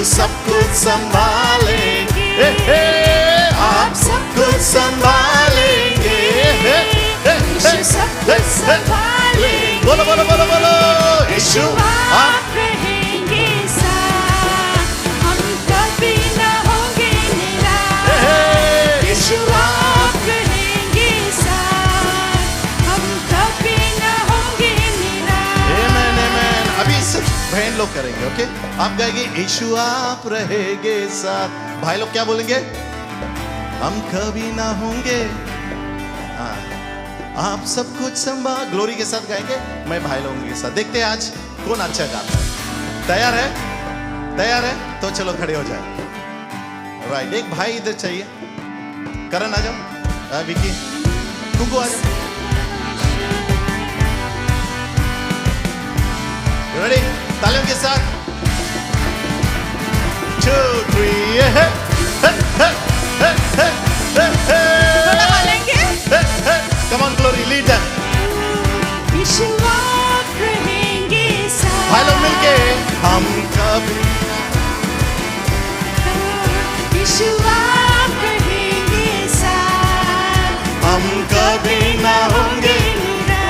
यीशु सब कुछ संभालेंगे, आप सब कुछ संभालेंगे, यीशु सब कुछ संभालेंगे। बोलो बोलो बोलो बोलो, यीशु आप रहेंगे साथ, हम कभी न होंगे निराश। यीशु आप रहेंगे साथ, हम कभी न होंगे निराश। आमेन आमेन। अभी सिर्फ बहन लोग करेंगे, ओके? आप गाएंगे यीशु आप रहेंगे साथ, भाई लोग क्या बोलेंगे? हम कभी ना होंगे। हाँ, आप सब कुछ संभाल, ग्लोरी के साथ गाएंगे, मैं भाई लोगों के साथ। देखते हैं आज कौन अच्छा गाता है। तैयार है? तैयार है तो चलो खड़े हो जाए। राइट, एक भाई इधर चाहिए। करण आ जाओ, विकी, कुकू आ जाओ। रेडी? तालियों के साथ 2 3 थोड़ा बोलेंगे? Come on, Glory, lead them. यीशु आप रहेंगे साथ, भाई लोग मिलके हम कभी, यीशु आप रहेंगे साथ, हम कभी ना होंगे।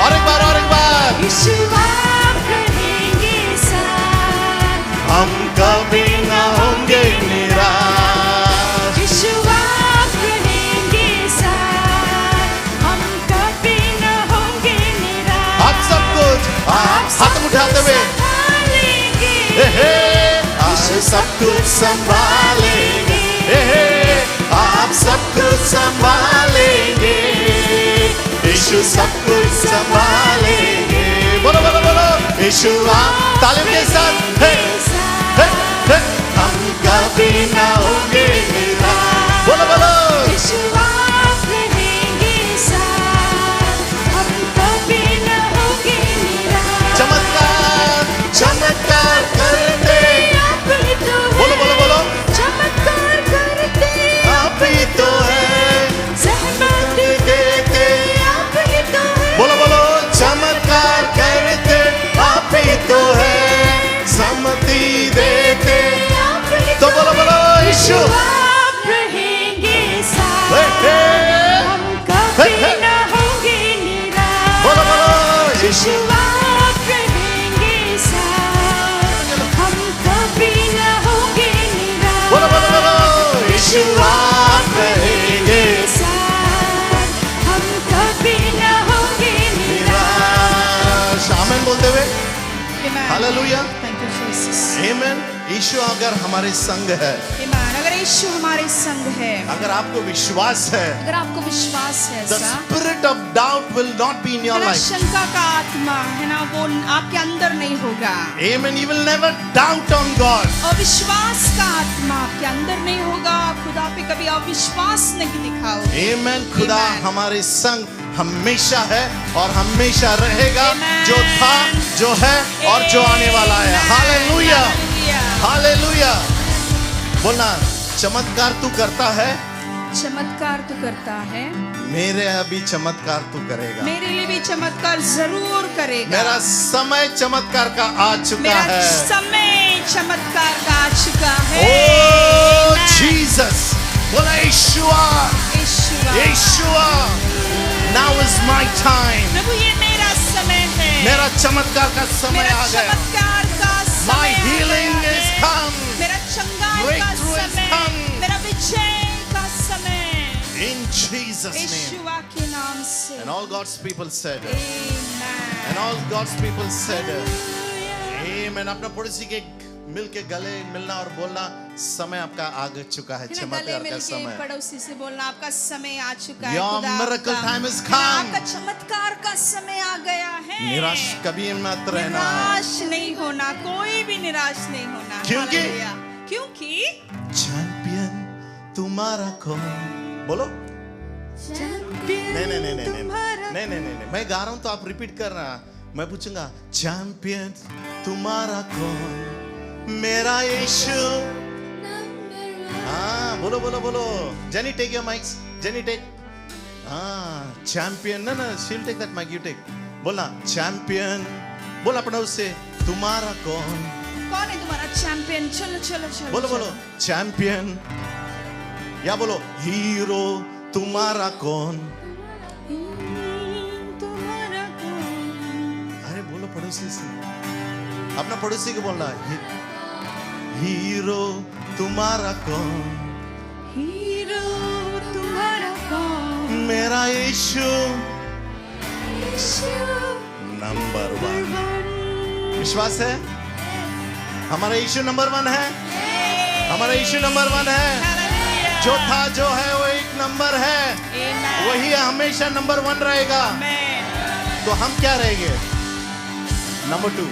और एक बार, और एक बार। यीशु आप रहेंगे साथ, हम कभी ना होंगे निराश। यीशु आप रहेंगे साथ, हम कभी न होंगे निराश। आप सब कुछ, हाथ उठाते हुए, आप सब कुछ संभालेंगे, आप सब कुछ संभालेंगे, यीशु सब कुछ संभालेंगे। बोलो बोलो बोलो, यीशु आप, तालियों के साथ, हम कभी ना होंगे निराश। बोलो बोलो, यीशु आप रहेंगे साथ, हम कभी न होंगे निराश। चमत्कार चमत्कार करते, आप ही तो है, बोलो बोलो बोलो, चमत्कार करते आप ही तो है, सहमत देते आप ही तो है, बोलो बोलो, चमत्कार करते आप ही तो है, सम्मति देते। आप ही तो बोलो बोलो, यीशु आप रहेंगे साथ, हम कभी न होंगे निराश। बोलो बोलो, यीशु यीशु आप रहेंगे साथ, हम कभी न होंगे निराश। बोलो बोलो बोलो, यीशु आप रहेंगे साथ, हम कभी न होंगे निराश। निराश। आमीन बोलते हुए, Amen. Hallelujah, Thank you, Jesus. आमीन। यीशु अगर हमारे संग है, Amen. अगर यीशु हमारे संग है, अगर आपको विश्वास है, अगर आपको विश्वास है the ऐसा, spirit of doubt will not be in your है ना, life. शंका का आत्मा है ना, वो आपके अंदर नहीं होगा। Amen. You will never doubt on God. और विश्वास का आत्मा आपके अंदर नहीं होगा, खुदा पे कभी अविश्वास नहीं दिखाओगे। Amen. खुदा Amen. हमारे संग हमेशा है और हमेशा रहेगा, Amen. जो था, जो है और जो आने वाला है। Amen. Hallelujah, Hallelujah. हालेलुया। बोलना, चमत्कार तू करता है, चमत्कार तू करता है, मेरे अभी चमत्कार तू करेगा। मेरे लिए भी चमत्कार जरूर करेगा। मेरा समय चमत्कार का आ चुका मेरा है। समय चमत्कार का आ चुका है। ओ Amen. जीसस, बोला यीशुआ, यीशुआ, यीशुआ, now is my time. प्रभु ये मेरा समय है, मेरा चमत्कार का समय मेरा आ गया। चमत्कार का समय My आ healing गया is है। come. मेरा चंगाई का Breakthrough is समय, come. मेरा विजय का समय, In Jesus' name. यीशुआ के नाम से। And all God's people said, Amen. and all God's people said, Amen. अपना पड़ोसी के मिल के गले मिलना और बोलना, समय आपका आ चुका है, है ना, गले चमत्कार का मिल के समय। पड़ोसी से बोलना, आपका समय आ चुका है। Your खुदा miracle आपका- time has है ना, come. आपका चमत्कार का समय आ गया है। निराश कभी मत रहना। निराश नहीं होना, कोई भी निराश नहीं होना। क्योंकि? हालेलुया। क्योंकि चैंपियन तुम्हारा कौन? बोलो। नहीं नहीं नहीं नहीं नहीं नहीं नहीं नहीं, मैं गा रहा हूं तो आप रिपीट करना। मैं पूछूंगा, चैंपियन तुम्हारा कौन? मेरा यीशु। हाँ, बोलो बोलो बोलो। Jenny take your mics, Jenny take. हाँ, चैंपियन। ना ना, Sheel take that mic, you take. बोलना, चैंपियन। बोल अपना उससे, तुम्हारा कौन? कौन है तुम्हारा चैंपियन? चलो चलो चलो बोलो बोलो चैंपियन, या बोलो हीरो तुम्हारा कौन? तुम्हारा कौन? अरे बोलो पड़ोसी से, अपना पड़ोसी को बोलना है, हीरो तुम्हारा कौन? हीरो तुम्हारा कौन? मेरा यीशु नंबर 1। विश्वास है हमारा यीशु नंबर 1 है, हमारा यीशु नंबर 1 है। जो था जो है वो एक नंबर है, वही हमेशा नंबर 1 रहेगा। तो हम क्या रहेंगे? नंबर 2।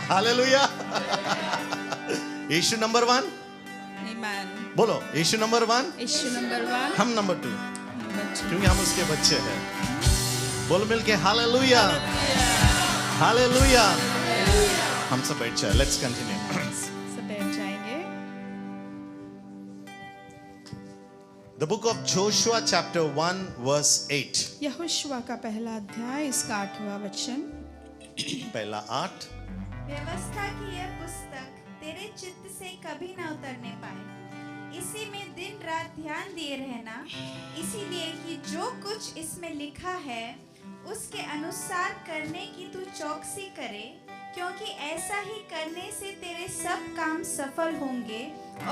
हालेलुया। यीशु नंबर 1, आमेन। बोलो यीशु नंबर 1, यीशु नंबर 1, हम नंबर 2, नंबर 2। क्योंकि हम उसके बच्चे हैं। बोलो मिलके हालेलुया, हालेलुया। हम सब बैठ जाए, लेट्स कंटिन्यू। सब बैठ जाएंगे। The book of Joshua chapter 1 verse 8। Yehoshua का पहला अध्याय, इसका 8वां वचन। पहला 8। व्यवस्था की यह पुस्तक तेरे चित्त से कभी न उतरने पाए, इसी में दिन रात ध्यान दिए रहना, इसीलिए कि जो कुछ इसमें लिखा है उसके अनुसार करने की तू चौकसी करे, क्योंकि ऐसा ही करने से तेरे सब काम सफल होंगे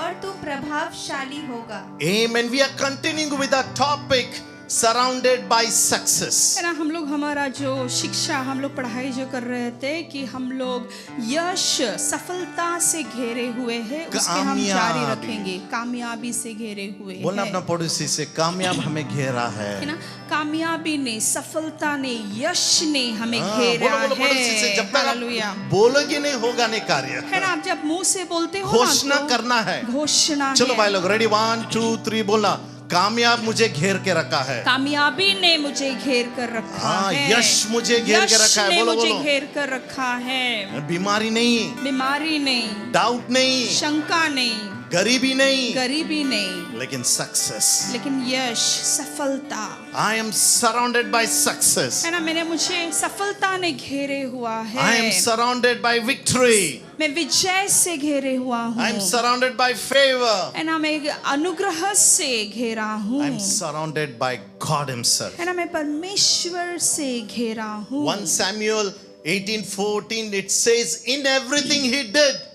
और तू प्रभावशाली होगा। Amen. We are continuing with our topic surrounded by success। है ना, हम लोग हमारा जो शिक्षा, हम लोग पढ़ाई जो कर रहे थे कि हम लोग यश, सफलता से घेरे हुए हैं, उसके हम जारी रखेंगे। कामयाबी से घेरे हुए बोलना हैं। अपना पड़ोसी से, कामयाब हमें घेरा है है। ना, कामयाबी ने, सफलता ने, यश ने हमें घेरा बोलो बोलो पड़ोसी से, है। जब तक हालेलुया। आप बोलोगे नहीं होगा नहीं कार्य। है ना, आप जब मुंह से बोलते हो ना, घोषणा तो करना है। घोषणा चलो है। भाई लोग रेडी, 1 2 3 बोलना। कामयाब मुझे घेर के रखा है। कामयाबी ने मुझे घेर कर रखा हाँ, है। यश मुझे घेर के रखा है। यश ने बोलो मुझे बोलो। घेर कर रखा है। बीमारी नहीं, बीमारी नहीं, डाउट नहीं, शंका नहीं, गरीबी नहीं, गरीबी नहीं, लेकिन सक्सेस। लेकिन यश, सफलता। I am surrounded by success। है ना, मुझे सफलता ने घेरे हुआ है। I am surrounded by victory। मैं विजय से घेरे हुआ हूँ। I am surrounded by favor। है ना, मैं अनुग्रह से घेरा हूँ। I am surrounded by God Himself। है ना, मैं परमेश्वर से घेरा हूँ। 1 Samuel 18:14 it says in everything he did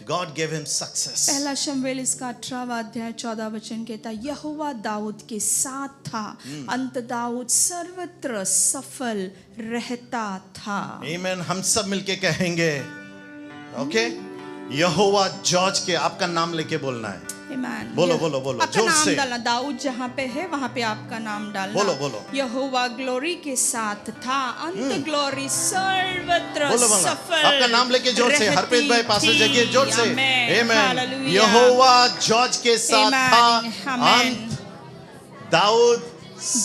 God gave him success। पहला शमूएल इसका 18वां अध्याय 14 वचन कहता, यहोवा दाऊद के साथ था, अंत दाऊद सर्वत्र सफल रहता था। Amen। हम सब मिलके कहेंगे, ओके? यहोवा जॉर्ज के, आपका नाम लेके बोलना है। आमीन। बोलो बोलो बोलो आपका जोर नाम से। डालना, दाऊद जहाँ पे है वहाँ पे आपका नाम डालना। बोलो बोलो। यहोवा ग्लोरी के साथ था, अंत ग्लोरी सर्वत्र बोलो बोलो। सफल आपका नाम लेके जोर से, हरप्रीत भाई पास रहती जगह जोर से। थी। आमेन। हालेलुया। यहोवा जॉर्ज के साथ था, आमेन। अंत दाऊद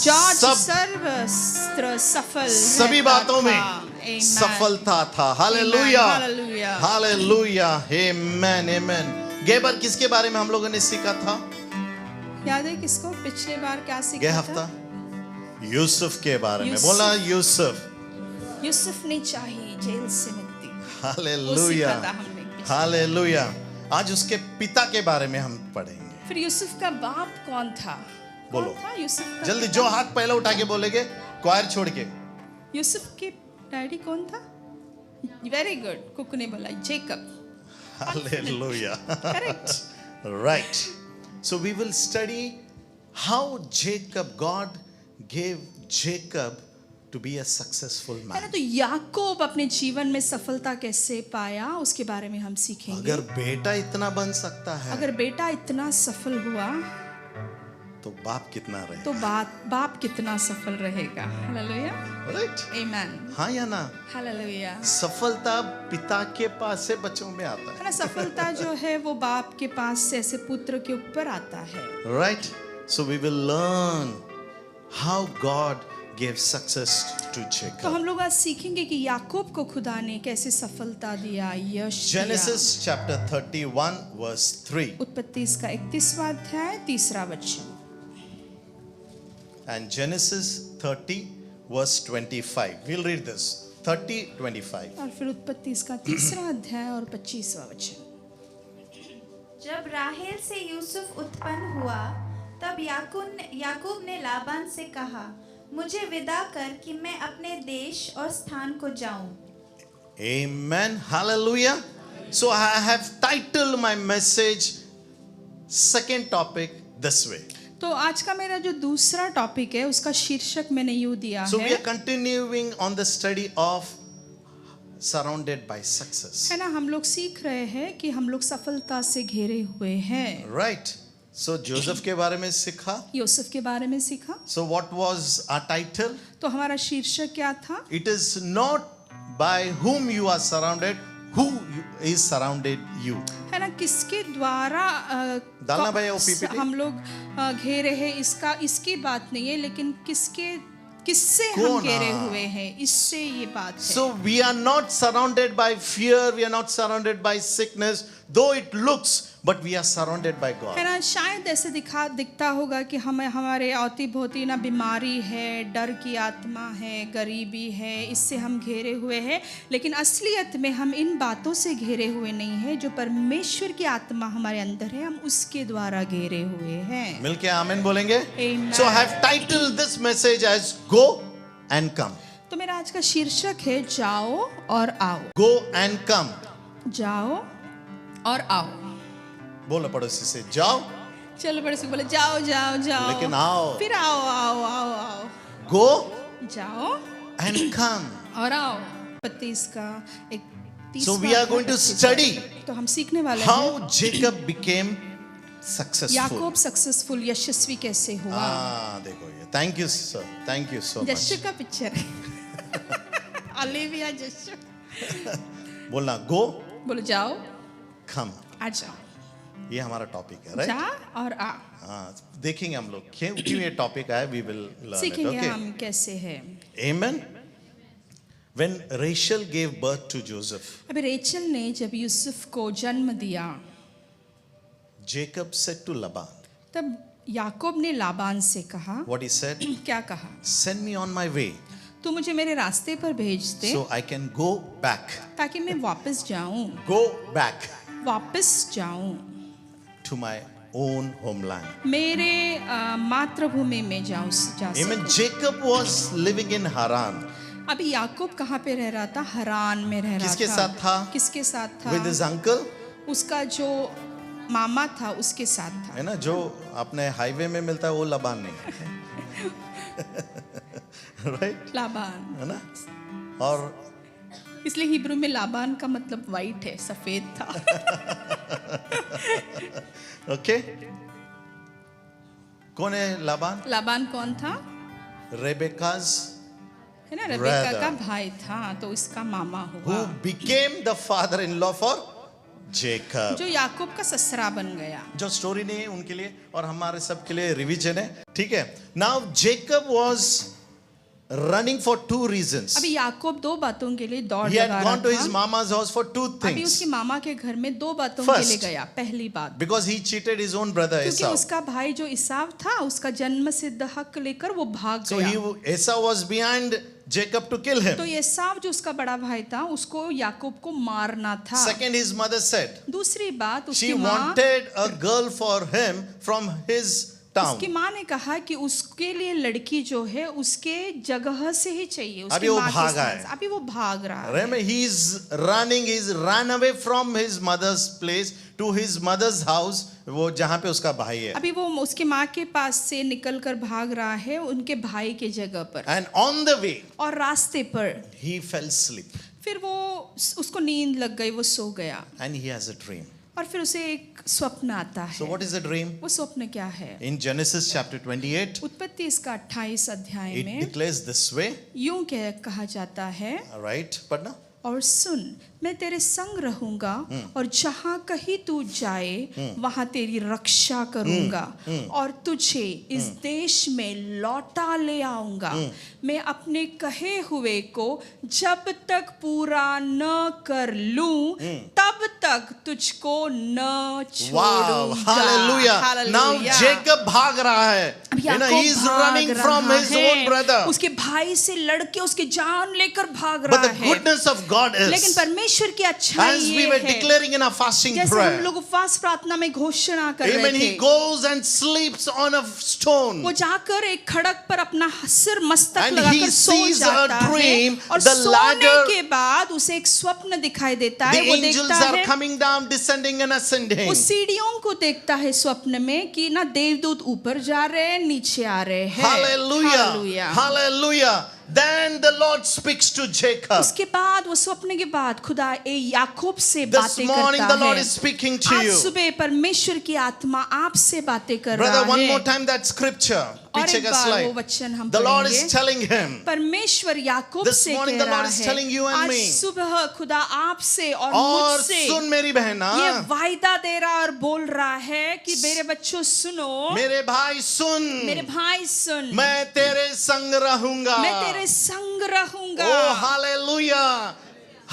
जॉर्ज सब सर्वत्र सफल सभी रहता बातों में था। आमेन। सफलता था। Hallelujah, hallelujah. हालेलुया, आमेन, आमेन। गेबर किसके बारे में हम लोगों ने सीखा था? याद है किसको? पिछले बार क्या गए सीखा हफ्ता था? यूसुफ के बारे में। यूसुफ। बोला यूसुफ। यूसुफ ने चाहिए जेल से मुक्ति। वो हालेलुया, सीखा था हमने पिछले। हालेलुया। आज उसके पिता के बारे में हम पढ़ेंगे। फिर यूसुफ का बाप कौन था? बोलो। कौन था यूसुफ का जल्दी, पिता? जो हाथ पहले उठा के बोलेगे, क्वायर छोड़ के। यूसुफ के डैडी कौन था? वेरी गुड, कुक ने बोला Jacob. Hallelujah। Correct. Right. So we will study how Jacob, God gave Jacob to be a successful है ना, man। तो याकूब अपने जीवन में सफलता कैसे पाया, उसके बारे में हम सीखेंगे। अगर बेटा इतना बन सकता है अगर बेटा इतना सफल हुआ तो बाप कितना रहे? तो बाप कितना सफल रहेगा। हालेलुया। Right? आमेन। हाँ या ना? हालेलुया। सफलता पिता के पास से बच्चों में आता है ना, सफलता जो है वो बाप के पास से ऐसे पुत्र के ऊपर आता है। है। Right? So we will learn how God gave success to तो Jacob। हम लोग आज सीखेंगे कि याकूब को खुदा ने कैसे सफलता दिया, यश दिया। Genesis chapter 31 verse 3। उत्पत्ति इसका 31वां अध्याय 3रा वचन। And Genesis 30 verse 25. We'll read this. 30:25. और फिर उत्पत्ति इसका 3रा अध्याय और 25वां वचन। जब राहेल से यूसुफ उत्पन्न हुआ, तब याकूब ने लाबान से कहा, मुझे विदा कर कि मैं अपने देश और स्थान को जाऊं। Amen. Hallelujah. So I have titled my message, second topic, this way. तो आज का मेरा जो दूसरा टॉपिक है उसका शीर्षक मैंने यूं दिया So we है, are continuing on the study of surrounded by success. है ना, हम लोग सीख रहे हैं कि हम लोग सफलता से घिरे हुए हैं। Right. So जोसेफ के बारे में सीखा. यूसुफ के बारे में सीखा। So what was our title? तो हमारा शीर्षक क्या था? It is not by whom you are surrounded, who is surrounded you. है ना, किसके द्वारा डालना भैया वो PPT? हम लोग घेरे हैं, इसकी बात नहीं है, लेकिन किससे हम कौन? घेरे हुए हैं, इससे ये बात है। So we are not surrounded by fear, we are not surrounded by sickness, though it looks, but we are surrounded by है God. ना, शायद ऐसे दिखता होगा कि हमें हमारे अति भोती ना बीमारी है, डर की आत्मा है, गरीबी है, इससे हम घेरे हुए हैं, लेकिन असलियत में हम इन बातों से घेरे हुए नहीं हैं। जो परमेश्वर की आत्मा हमारे अंदर है, हम उसके द्वारा घेरे हुए हैं। मिलके आमीन बोलेंगे? Amen. So I have titled this message as Go and Come. तो मेरा आज का शीर्षक है जाओ और आओ। Go and come. जाओ और आओ। बोलो पड़ोसी से, जाओ चलो बड़े से बोले जाओ जाओ जाओ, लेकिन आओ। फिर आओ आओ आओ आओ। Go जाओ and come. और आओ। उत्पत्ति इसका एक So we are going to study तो हम सीखने वाले हैं how Jacob became successful. याकूब सक्सेसफुल यशस्वी कैसे हुआ। देखो ये, thank you sir, thank you so much. Yeshu का पिक्चर है। ओलिविया यशु। बोलना go, बोलो जाओ, come. आ जाओ, ये हमारा टॉपिक है, राइट? जा और आ। हाँ, देखेंगे हम लोग क्यों ये टॉपिक आया, we will learn it. सीखेंगे Okay. हम कैसे है। Amen. When Rachel gave birth to Joseph, अभी रेचल ने जब यूसुफ को जन्म दिया, Jacob said to Laban, तब याकूब ने लाबान से कहा, what he said, क्या कहा? send me on my way तू मुझे मेरे रास्ते पर भेज दे so I can go back. ताकि मैं वापस जाऊं, Go back वापस जाऊं, to my own homeland. मेरे मातृभूमि में जा Amen. सकूं। Jacob was living in Haran. अभी याकूब कहाँ पे रह रहा था? हरान में रह रहा किसके था। साथ था? किसके साथ था? With his uncle. उसका जो मामा था उसके साथ था। है ना, जो अपने हाईवे में मिलता है वो लबान नहीं। राइट? लाबान, है ना? और इसलिए हिब्रू में लाबान का मतलब वाइट है, सफेद था। ओके, कौन है लाबान? लाबान कौन था? रेबेका's है ना, रेबेका brother. का भाई था, तो इसका मामा who हुआ, became the father-in-law for Jacob. जो याकूब का ससुरा बन गया। जो स्टोरी नहीं है उनके लिए और हमारे सब के लिए रिवीजन है, ठीक है? Now Jacob was running for two reasons. अभी याकूब दो बातों के लिए दौड़ He had लगा रहा gone to his था। mama's house for two अभी उसकी things. मामा के घर में दो बातों के लिए First, गया। पहली बात, Because he cheated his own brother क्योंकि Esau. उसका भाई जो इसाव था, उसका जन्म सिद्ध हक लेकर वो भाग So गया। Esau was behind Jacob to kill him. तो एसाव जो उसका बड़ा भाई था, उसको याकूब को मारना था। Second, his mother said दूसरी बात, she उसकी माँ wanted a girl for him from his town. उसकी माँ ने कहा कि उसके लिए लड़की जो है उसके जगह से ही चाहिए, उसकी अभी वो माँ के भागा स्थान है। से। अभी वो भाग रहा है। Remember, he's ran away from his mother's place to his mother's house, वो जहाँ पे उसका भाई है. अभी वो उसकी माँ के पास से निकलकर भाग रहा है उनके भाई के जगह पर, And on the way, और रास्ते पर he fell asleep फिर वो उसको नींद लग गई, वो सो गया, and he has a dream. और फिर उसे एक स्वप्न आता So है। what is the dream? वो स्वप्न क्या है? In Genesis chapter 28, उत्पत्ति इसका 28 अध्याय it में declares this way, यूं कहा जाता है, right? पढ़ना. और सुन, मैं तेरे संग रहूंगा और जहां कहीं तू जाए वहां तेरी रक्षा करूंगा और तुझे इस देश में लौटा ले आऊंगा। मैं अपने कहे हुए को जब तक पूरा न कर लूं तब तक तुझको न Wow, छोड़ूंगा। hallelujah. Now Hallelujah. Jacob भाग रहा है. अब You know, Yakub he is भाग running from रहा his है, own brother. उसके भाई से लड़के उसकी जान लेकर भाग But रहा the है। goodness of God लेकिन is, परमेश्वर की अच्छाई as we ये were है, declaring in our fasting जैसे हम prayer, लोग उपवास प्रार्थना में घोषणा कर रहे amen, थे, he goes and sleeps on a stone. वो जाकर एक खड़क पर अपना सिर मस्तक And लगाकर he सो sees a जाता है dream, और the सोने ladder- के बाद उसे एक स्वप्न दिखाई देता है। The वो angels देखता are है, coming down, descending and ascending. वो सीढ़ियों को देखता है स्वप्न में कि ना देवदूत ऊपर जा रहे हैं, नीचे आ रहे हैं। Hallelujah. Hallelujah. Hallelujah. Then the Lord speaks to Jacob. उसके बाद वो स्वप्न के बाद खुदा याकूब से This बातें morning करता the Lord है। is speaking to आज you. सुबह परमेश्वर की आत्मा आपसे बातें कर Brother, रहा one है। more time that scripture. और पीछे एक का बार वो slide. वचन हम The Lord पढ़ेंगे। is telling him. परमेश्वर याकूब This से morning कह the Lord रहा is है, telling you and आज me. सुबह खुदा आपसे और और मुझसे सुन मेरी बहना, ये वायदा दे रहा और बोल रहा है कि मेरे बच्चों सुनो, मेरे भाई सुन, मेरे भाई सुन, मैं तेरे संग रहूंगा. मैं तेरे संग रहूंगा। Oh, hallelujah.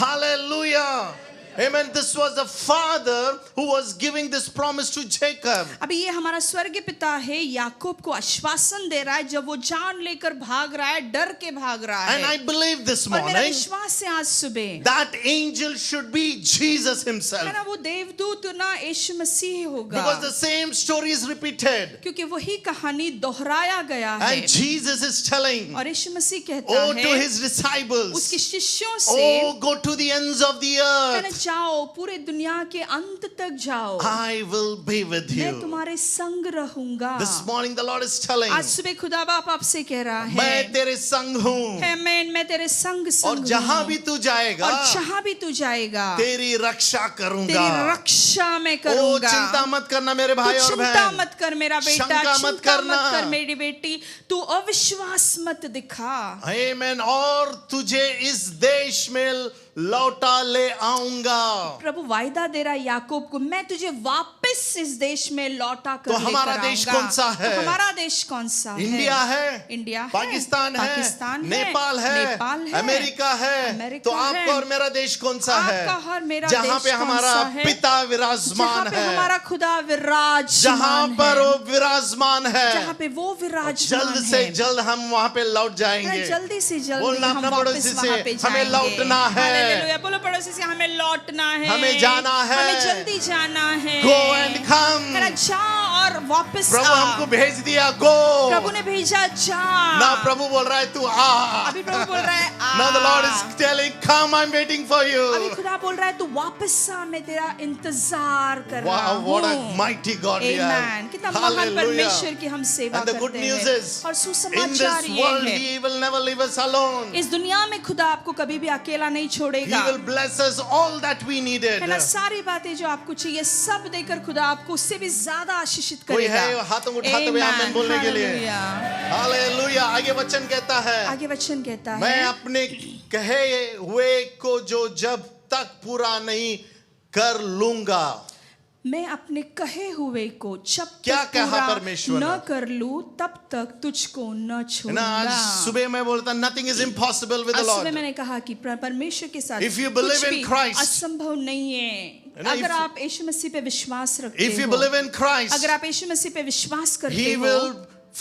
Hallelujah. Amen. This was the father who was giving this promise to Jacob. अभी ये हमारा स्वर्गीय पिता है, याकूब को आश्वासन दे रहा है जब वो जान लेकर भाग रहा है, डर के भाग रहा And I है। believe this और मेरा morning विश्वास है आज सुबह that angel should be Jesus है himself. ना, वो देवदूत ना यीशु मसीह होगा, Because the same story is repeated. क्योंकि वही कहानी दोहराया गया है। And Jesus is telling, और यीशु मसीह कहता oh, to है his disciples, उसके शिष्यों से, oh, go to the ends of the है ना, earth. जाओ पूरे दुनिया के अंत तक जाओ, I will be with मैं you. तुम्हारे संग रहूंगा। This morning the Lord is telling, आज सुबह खुदा बाप आपसे कह रहा है, मैं तेरे संग हूँ. मैं तेरे संग और संग जहां हूँ, भी तू जाएगा, और जहां भी तू जाएगा तेरी रक्षा करूंगा. तेरी रक्षा मैं ओ, करूंगा। चिंता मत करना मेरे तू भाई और चिंता बहन. मत कर मेरा बेटा, शंका मत चिंता करना. मत कर मेरी बेटी, तू अविश्वास मत दिखा। आमेन. और तुझे इस देश में लौटा ले आऊंगा. प्रभु वायदा दे रहा है याकूब को, मैं तुझे वापस इस देश में लौटा कर तो हमारा लेकर देश आऊंगा। कौन सा है? तो हमारा देश कौन सा है? इंडिया है, इंडिया है, पाकिस्तान है, पाकिस्तान है, नेपाल है, नेपाल है, अमेरिका है. अमेरिका तो आपका है। और मेरा देश कौन सा है? आपका और मेरा जहां देश पे कौन हमारा सा है? पिता विराजमान जहाँ पे है, हमारा खुदा विराजमान जहां पर है, वो विराजमान है. जहाँ पे वो विराजमान जल्द से है। जल्द हम वहां पे लौट जाएंगे. जल्दी से जल्दी बोलना हम अपना वापस पड़ोसी वहाँ से, पे हमें जाएंगे। लौटना है. हालेलुया, बोलो पड़ोसी से, हमें लौटना है, हमें जाना है. हमें जल्दी जाना है। Go and come. तेरा जा और वापस प्रभु आ। हमको भेज दिया. गो. प्रभु ने भेजा जा। ना प्रभु बोल रहा है तू आ. अभी प्रभु बोल रहा है आ। Now the Lord is telling, come, I'm waiting for अभी you. खुदा बोल रहा है तू वापस आ, मैं तेरा इंतजार कर रहा Wow, हूँ। what a mighty God we have. Amen. कितना महान Hallelujah. परमेश्वर की हम सेवा And the good करते news हैं। is, और in सुसमाचार this ये world, है, He will never leave us alone. इस दुनिया में खुदा आपको कभी भी अकेला नहीं He छोड़ेगा। will bless us all that we needed. है ना, सारी बातें जो आपको चाहिए सब देकर खुदा आपको उससे भी ज्यादा आशीषित कोई करेगा। है हाथों को उठाते हुए आमीन बोलने के लिए? Hallelujah. हालेलुया. आगे वचन कहता है, आगे वचन कहता मैं है, अपने कहे हुए को जो जब तक पूरा नहीं कर लूंगा. मैं अपने कहे हुए को जब क्या तक कहा पूरा परमेश्वर न ने? कर लूं तब तक तुझको न है ना, आज छोड़ूंगा। सुबह मैं बोलता nothing is impossible with आज the सुबह Lord. मैंने कहा कि परमेश्वर के साथ If you believe कुछ in भी Christ, असंभव नहीं है। है ना, अगर if- आप यीशु मसीह पे विश्वास रखते If you हो, believe in Christ, अगर आप यीशु मसीह पे विश्वास करते He हो, will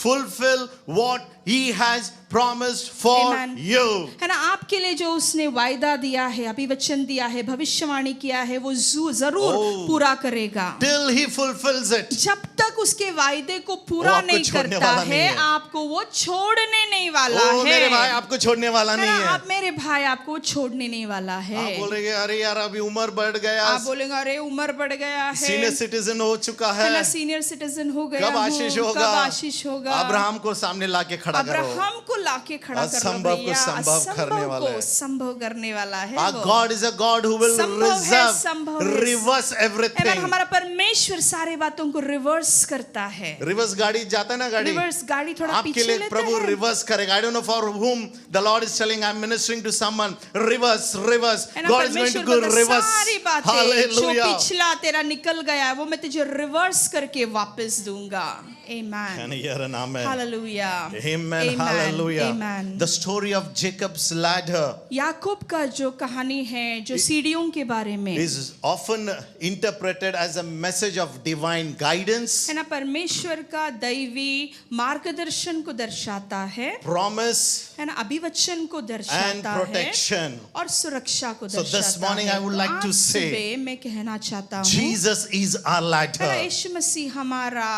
fulfill what He has promised for Amen. you. है ना, आपके लिए जो उसने वायदा दिया है, अभिवचन दिया है, भविष्यवाणी किया है, वो जरूर Oh. पूरा करेगा। Till He fulfills it. जब तक उसके वायदे को वो पूरा आपको नहीं छोड़ने करता वाला नहीं है, है। आपको वो छोड़ने नहीं वाला ओ है। मेरे भाई आपको छोड़ने वाला है नहीं ना, है. आप मेरे भाई आपको छोड़ने नहीं वाला है। आप बोलेंगे अरे यार अभी उम्र बढ़ गया, आप बोलेंगे अरे उम्र बढ़ गया है, सीनियर सिटीजन हो चुका है ना, है, सीनियर सिटीजन हो गया कब हूँ, आशीष कब होगा? आशीष होगा? अब्राहम को सामने लाके खड़ा करो. अब्राहम को लाके खड़ा कर असंभव को भैया, संभव करने वाला है। संभव करने वाला है Our वो। God is a God who will संभव है, संभव है। reverse Amen, everything. हमारा परमेश्वर सारे बातों को रिवर्स करता है। रिवर्स गाड़ी जाता है ना गाड़ी, रिवर्स गाड़ी थोड़ा आपके पीछे लिए लेते प्रभु हैं। रिवर्स करेगा. I don't know for whom the Lord is telling, I'm ministering to someone. Reverse. है ना, God is going to परमेश्वर go बोलता है, reverse. सारी बातें जो Hallelujah. पिछला तेरा निकल गया है वो मैं तुझे रिवर्स करके वापस दूंगा। Amen. Can you hear an amen? Hallelujah. Amen. Hallelujah. Amen. The story of Jacob's ladder याकूब का जो कहानी है, जो सीढ़ियों के बारे में is often interpreted as a message of divine guidance, है ना, परमेश्वर का दैवी मार्गदर्शन को दर्शाता है, promise, है ना, अभिवचन को and दर्शाता है protection. और सुरक्षा को So this दर्शाता morning है। I would तो like to आज say, सुबह मैं कहना चाहता हूँ, Jesus is our है ना, ladder. यीशु मसीह हमारा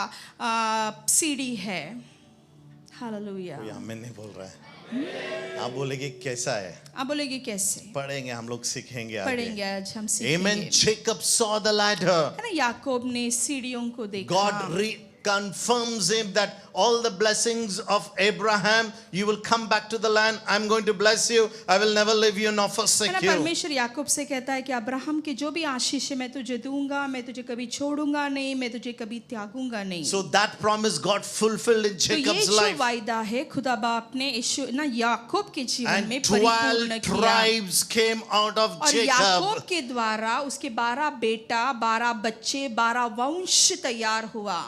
सीढ़ी है। हालेलुया। कोई आमीन नहीं बोल रहा है। आप बोलेंगे कैसा है? आप बोलेंगे कैसे? पढ़ेंगे, हम लोग सीखेंगे आगे। पढ़ेंगे आज हम Amen. सीखेंगे। Jacob saw the ladder. है ना, याकूब ने सीढ़ियों को देखा। God confirms him that all the blessings of Abraham, you will come back to the land. I'm going to bless you. I will never leave you nor है ना, forsake you. परमेश्वर याकूब से कहता है कि अब्राहम की जो भी आशीष है मैं तुझे दूंगा, मैं तुझे कभी छोड़ूंगा नहीं, मैं तुझे कभी त्यागूंगा नहीं। So that promise got fulfilled in तो ये Jacob's जो life. वायदा है खुदा बाप ने यीशु ना याकूब के जीवन में And परिपूर्ण 12 किया। tribes came out of और याकूब Jacob. के द्वारा उसके 12 बेटा, 12 बच्चे, 12 वंश तैयार हुआ।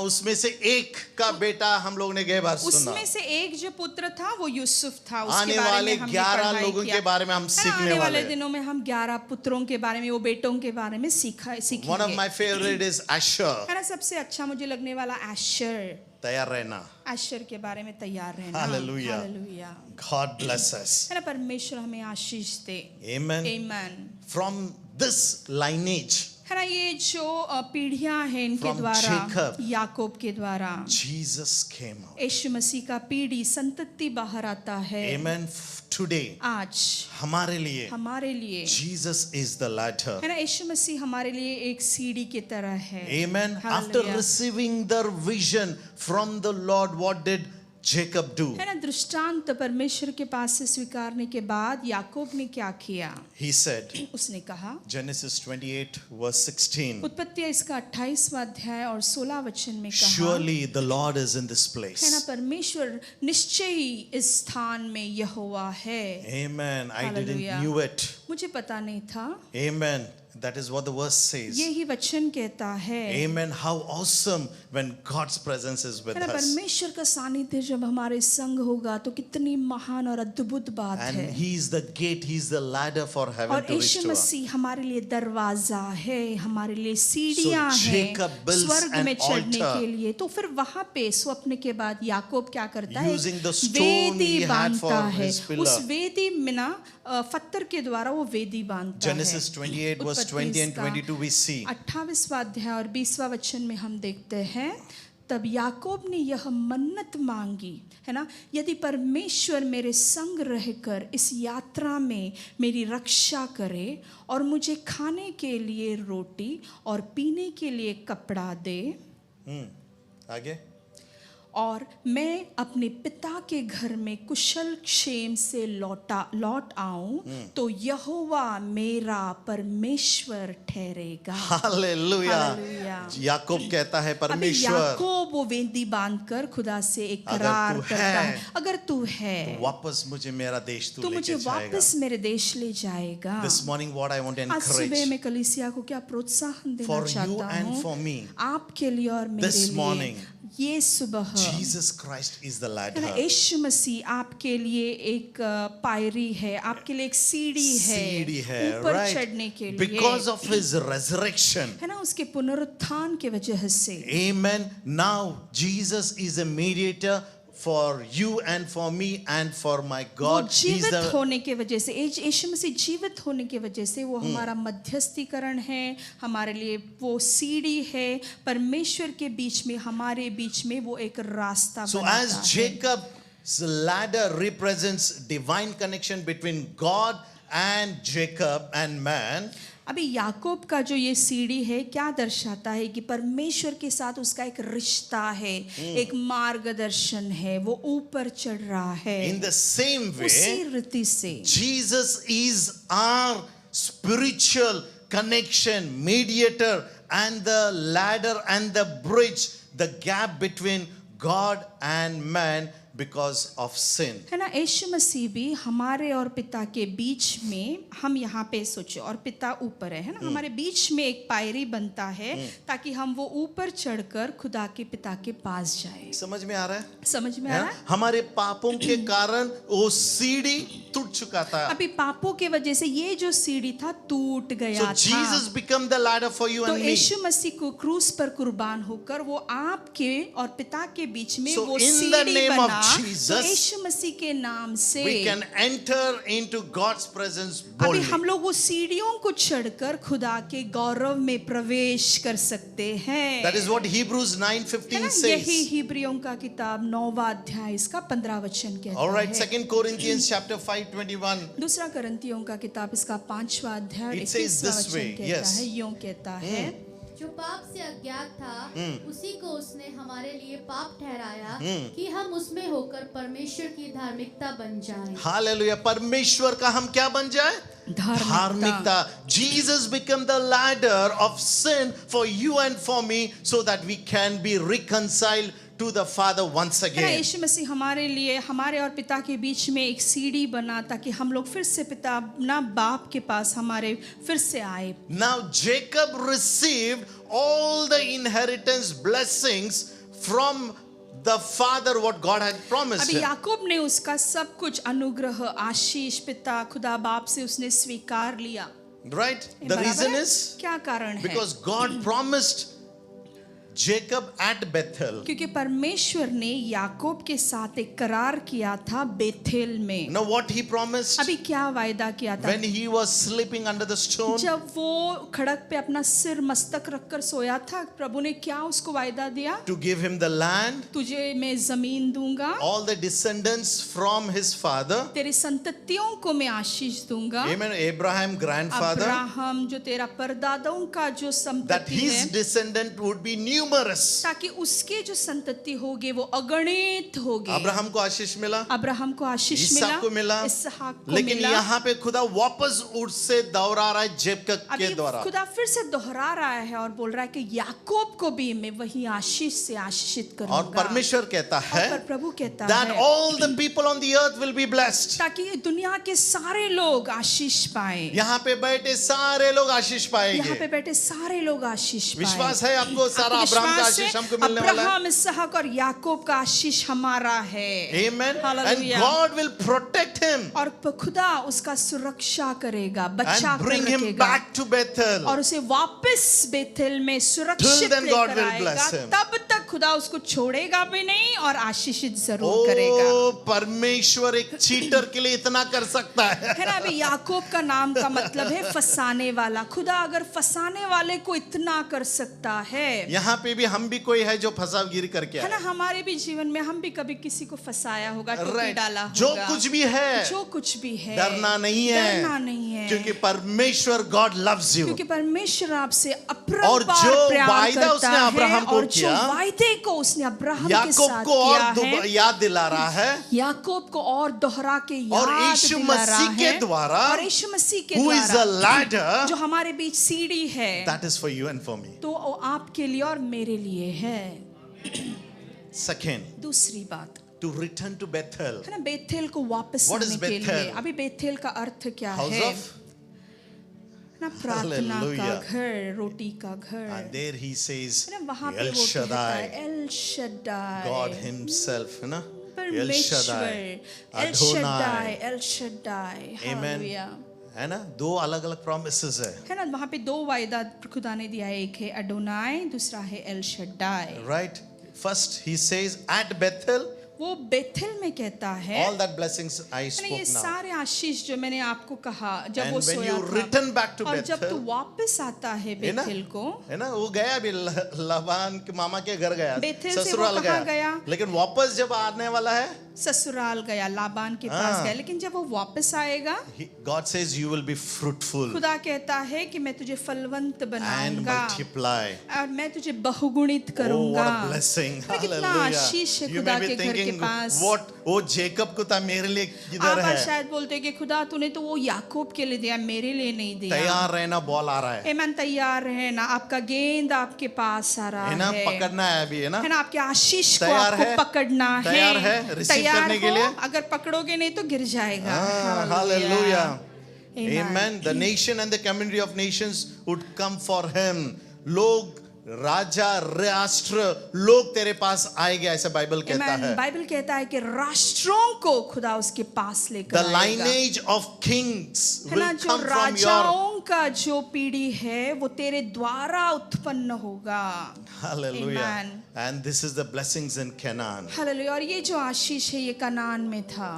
उसमें से एक का बेटा हम लोग ने गए बार सुना। उसमें से एक जो पुत्र था वो यूसुफ था। उसके आने बारे वाले में हमने 11 पढ़ाई लोगों किया। के बारे में हम है ना, सीखने आने वाले वाले हैं। दिनों में हम 11 पुत्रों के बारे में, वो बेटों के बारे में सीखेंगे। One of my favorite is Asher. है ना, सबसे अच्छा मुझे लगने वाला एशर। तैयार रहना। एशर के बारे में तैयार रहना। Hallelujah. Hallelujah. God bless us. है ना, परमेश्वर हमें आशीष दे। Amen. आमीन। From this lineage, है ना, ये जो पीढ़ियां हैं इनके From द्वारा, Jacob, याकूब के द्वारा Jesus came out. यीशु मसीह का पीढ़ी संतति बाहर आता है। Amen. Today, आज हमारे लिए हमारे लिए Jesus is the ladder. है ना, यीशु मसीह हमारे लिए एक सीढ़ी की तरह है। Amen. After Hallelujah. receiving the vision from the Lord, what did Jacob do? है ना, दृष्टांत परमेश्वर के पास से स्वीकारने के बाद याकूब ने क्या किया? He said, उसने कहा, Genesis 28 verse 16, उत्पत्ति इसका 28वां अध्याय और 16 वचन में कहा, surely the Lord is in this है ना, place. परमेश्वर निश्चय ही इस स्थान में यहोवा है। Amen. I Hallelujah. didn't knew it. मुझे पता नहीं था। Amen. That is what the verse says. यही वचन कहता है। Amen. How awesome when God's presence is with है ना, us. परमेश्वर का सानिध्य जब हमारे संग होगा तो कितनी महान और अद्भुत बात And है। He is the gate, He is the ladder for heaven और to reach Yeshu to us. मसीह हमारे लिए दरवाजा है, हमारे लिए सीढ़ियां So हैं Jacob builds स्वर्ग an में चढ़ने altar. के लिए। तो फिर वहां पे स्वप्न के बाद याकूब क्या करता है? Using the stone वेदी he had for बांधता है। his pillar. उस वेदी में ना पत्थर के द्वारा वो वेदी बांधता है। Genesis 28 verse 20 and 22 we see. 28वां अध्याय और 20वां वचन में हम देखते हैं, तब याकूब ने यह मन्नत मांगी, है ना, यदि परमेश्वर मेरे संग रहकर इस यात्रा में मेरी रक्षा करे और मुझे खाने के लिए रोटी और पीने के लिए कपड़ा दे आगे. और मैं अपने पिता के घर में कुशल क्षेम से लौट आऊं तो यहोवा मेरा परमेश्वर ठहरेगा। Hallelujah. Hallelujah. याकूब कहता है अभी परमेश्वर याकूब वो वेदी बांधकर खुदा से एक अगर करार तू करता है, है, अगर तू है वापस मुझे मेरा देश तू तो मुझे लेके जाएगा. वापस मेरे देश ले जाएगा। This morning what I want to आज सुबह encourage मैं कलीसिया को क्या प्रोत्साहन देना for you चाहता and for हूँ, me, आपके लिए और मेरे this लिए, morning, ये सुबह Jesus Christ is the है ladder. ना, यीशु मसीह आपके लिए एक पायरी है, आपके लिए एक सीढ़ी सीढ़ी है है, ऊपर right? चढ़ने के लिए। Because of His resurrection. है ना, उसके पुनरुत्थान के वजह से। Amen. Now Jesus is a mediator for you and for me and for my वो God. He's जीवित the होने के वजह से, यीशु मसीह जीवित होने के वजह से वो हमारा मध्यस्थीकरण है, हमारे लिए वो सीढ़ी है, परमेश्वर के बीच में, हमारे बीच में वो एक रास्ता So बनाता as है। Jacob's ladder represents divine connection between God and Jacob and man, अभी याकूब का जो ये सीढ़ी है क्या दर्शाता है कि परमेश्वर के साथ उसका एक रिश्ता है, एक मार्गदर्शन है, वो ऊपर चढ़ रहा है। in the same उसी way, रीति से Jesus is our spiritual connection, mediator, and the ladder and the bridge, the gap between God and man, because of sin. है ना, यीशु मसीह भी हमारे और पिता के बीच में, हम यहाँ पे सोचो और पिता ऊपर है ना, हमारे बीच में एक पायरी बनता है ताकि हम वो ऊपर चढ़कर खुदा के पिता के पास जाए। समझ में आ रहा है? समझ में आ रहा है? हमारे पापों के कारण वो सीढ़ी टूट चुका था। अभी पापों के वजह से ये जो सीढ़ी था टूट गया So था। Jesus became the ladder for you तो and me. यीशु मसीह को क्रूस पर कुर्बान होकर वो आपके और पिता के बीच में So वो in the सीढ़ी name of बना। Jesus, तो यीशु मसीह के नाम से We can enter into God's presence अभी boldly. हम लोग वो सीढ़ियों को चढ़कर खुदा के गौरव में प्रवेश कर सकते हैं। That is what Hebrews है ना? 9:15 यही says. हिब्रियों का किताब 9वां अध्याय इसका 15 वचन कहता All right, है। 2 Corinthians chapter 5:21. दूसरा करंथियों का किताब इसका 5वां अध्याय It says 21वां this वचन way, कहता yes. है, यूं कहता है, जो पाप से अज्ञात था उसी को उसने हमारे लिए पाप ठहराया कि हम उसमें होकर परमेश्वर की धार्मिकता बन जाएं। Hallelujah. परमेश्वर का हम क्या बन जाए? धार्मिकता. Jesus became the ladder of sin for you and for me so that we can be reconciled to the Father once है ना, again. यीशु मसीह हमारे लिए, हमारे और पिता के बीच में एक सीढ़ी बना ताकि हम लोग फिर से पिता ना बाप के पास हमारे फिर से आए। Now Jacob received all the inheritance blessings from the father what God had promised अभी him. याकूब ने उसका सब कुछ अनुग्रह, आशीष पिता खुदा बाप से उसने स्वीकार लिया। Right? ये The बराबर reason है? is क्या कारण है? because God promised Jacob at Bethel. क्योंकि परमेश्वर ने याकूब के साथ एक करार किया था बेथेल में। Now what he promised अभी क्या वायदा किया था? when he was sleeping under the stone? जब वो खड़क पे अपना सिर मस्तक रखकर सोया था, प्रभु ने क्या उसको वायदा दिया? To give him the land, तुझे मैं जमीन दूंगा, all the descendants from his father. तेरी संततियों को मैं आशीष दूंगा। Amen. Abraham grandfather, अब्राहम जो तेरा परदादाओं का जो that संतति his है, descendant would be numerous. ताकि उसके जो संतति होगी वो अगणित होगी। अब्राहम को आशीष मिला, अब्राहम को आशीष इसहाक को मिला, इसहाक को लेकिन मिला। यहाँ पे खुदा वापस उससे दोहरा रहा है जेकब के अभी द्वारा. खुदा फिर से दोहरा रहा है और बोल रहा है कि याकूब को भी मैं वही आशीष से आशीषित करूंगा। और परमेश्वर कहता है और प्रभु कहता that है all the people on the earth will be blessed. ताकि ये दुनिया के सारे लोग आशीष पाए। यहाँ पे बैठे सारे लोग आशीष यहाँ पाएंगे. पे बैठे सारे लोग आशीष पाए। विश्वास है आपको? सारा आपको अब्राहम का विश्वास है? आशीष हमको मिलने वाला है. अब्राहम, इसहाक और याकूब का आशीष हमारा है। Amen. And Hallelujah. God will protect him और खुदा उसका सुरक्षा करेगा, बचा and कर bring him रखेगा back to Bethel. और उसे वापस बेथेल में Till सुरक्षित then God लेकर will आएगा। bless him. तब तक खुदा उसको छोड़ेगा भी नहीं और आशीषित जरूर करेगा। ओ परमेश्वर एक चीटर के लिए इतना कर सकता है. है ना, अभी याकूब का नाम का मतलब है फंसाने वाला। खुदा अगर फंसाने वाले को इतना कर सकता है, यहाँ पे भी हम भी कोई है जो फंसागिरी करके है ना, आए. हमारे भी जीवन में हम भी कभी किसी को फंसाया होगा, टोपी Right. डाला होगा। जो कुछ भी है, जो कुछ भी है, डरना नहीं है. डरना नहीं है, क्योंकि परमेश्वर गॉड लव्स यू. क्योंकि परमेश्वर आपसे और अपरंपार जो प्यार वायदा करता उसने है अब्राहम को और जो किया, वायदे को उसने अब्राहम के याकूब साथ को और किया है, याद दिला रहा है. याकूब को और दोहरा के और याद यीशु दिला रहा मसीह के है द्वारा, और यीशु मसीह के who is द्वारा a ladder, जो हमारे बीच सीढ़ी है, that is for you and for me. तो वो आपके लिए और मेरे लिए है। Second, दूसरी बात, to return to Bethel, है ना, बेथेल को वापस What is आने के Bethel? लिए। अभी बेथेल का अर्थ क्या house है? of, ना, प्रार्थना का Hallelujah. घर, रोटी का घर। and there he says है ना, वहाँ पे El वो कहता है Shaddai, एल शद्दाई, God himself, है ना, El परमेश्वर, Shaddai, L शद्दाई, Adonai. L शद्दाई। Amen. Hallelujah. है ना, दो अलग अलग promises है. है ना, वहाँ पे दो वायदा खुदा ने दिया है, एक है अडोनाई, दूसरा है L शद्दाई। Right? First he says at Bethel, वो बेथेल में कहता है, all that blessings I है ना, ये spoke now. सारे आशीष जो मैंने आपको कहा जब And वो when सोया you था, return back to और जब Bethel, तू वापस आता है है ना? बेथेल को, है ना, वो गया भी लबान के मामा के घर गया, बेथेल से वो ससुराल कहाँ गया? लेकिन वापस जब आने वाला है, ससुराल गया, लाबान के पास हाँ। गया, लेकिन जब वो वापस आएगा, God says you will be fruitful खुदा कहता है कि मैं तुझे फलवंत and बनाऊंगा multiply. और मैं तुझे बहुगुणित Oh, करूंगा। what a blessing. है ना, कितना Hallelujah. आशीष है You खुदा may के be घर के thinking, पास। what, वो जेकब को था, मेरे लिए किधर आप है? शायद बोलते हैं कि खुदा तूने तो वो याकूब के लिए दिया, मेरे लिए नहीं दिया। तैयार रहना, बॉल आ रहा है. एमन, तैयार है ना, आपका गेंद आपके पास आ रहा है ना, पकड़ना है अभी, है ना? है ना, आपके आशीष को तैयार आपको है? पकड़ना है। तैयार है? Receive तैयार करने के हो, लिए। अगर पकड़ोगे नहीं तो गिर जाएगा। Hallelujah. Amen. Amen. The nation and the community of nations would come for him. लोग, राजा, राष्ट्र, लोग तेरे पास आएंगे, ऐसा बाइबल कहता Amen. है। बाइबल कहता है कि राष्ट्रों को खुदा उसके पास लेकर The आएगा। lineage of kings है ना, will जो come from your. राजाओं का जो पीढ़ी है वो तेरे द्वारा उत्पन्न होगा। Hallelujah. Amen. And this is the blessings in Canaan. Hallelujah. और ये जो आशीष है ये कनान में था।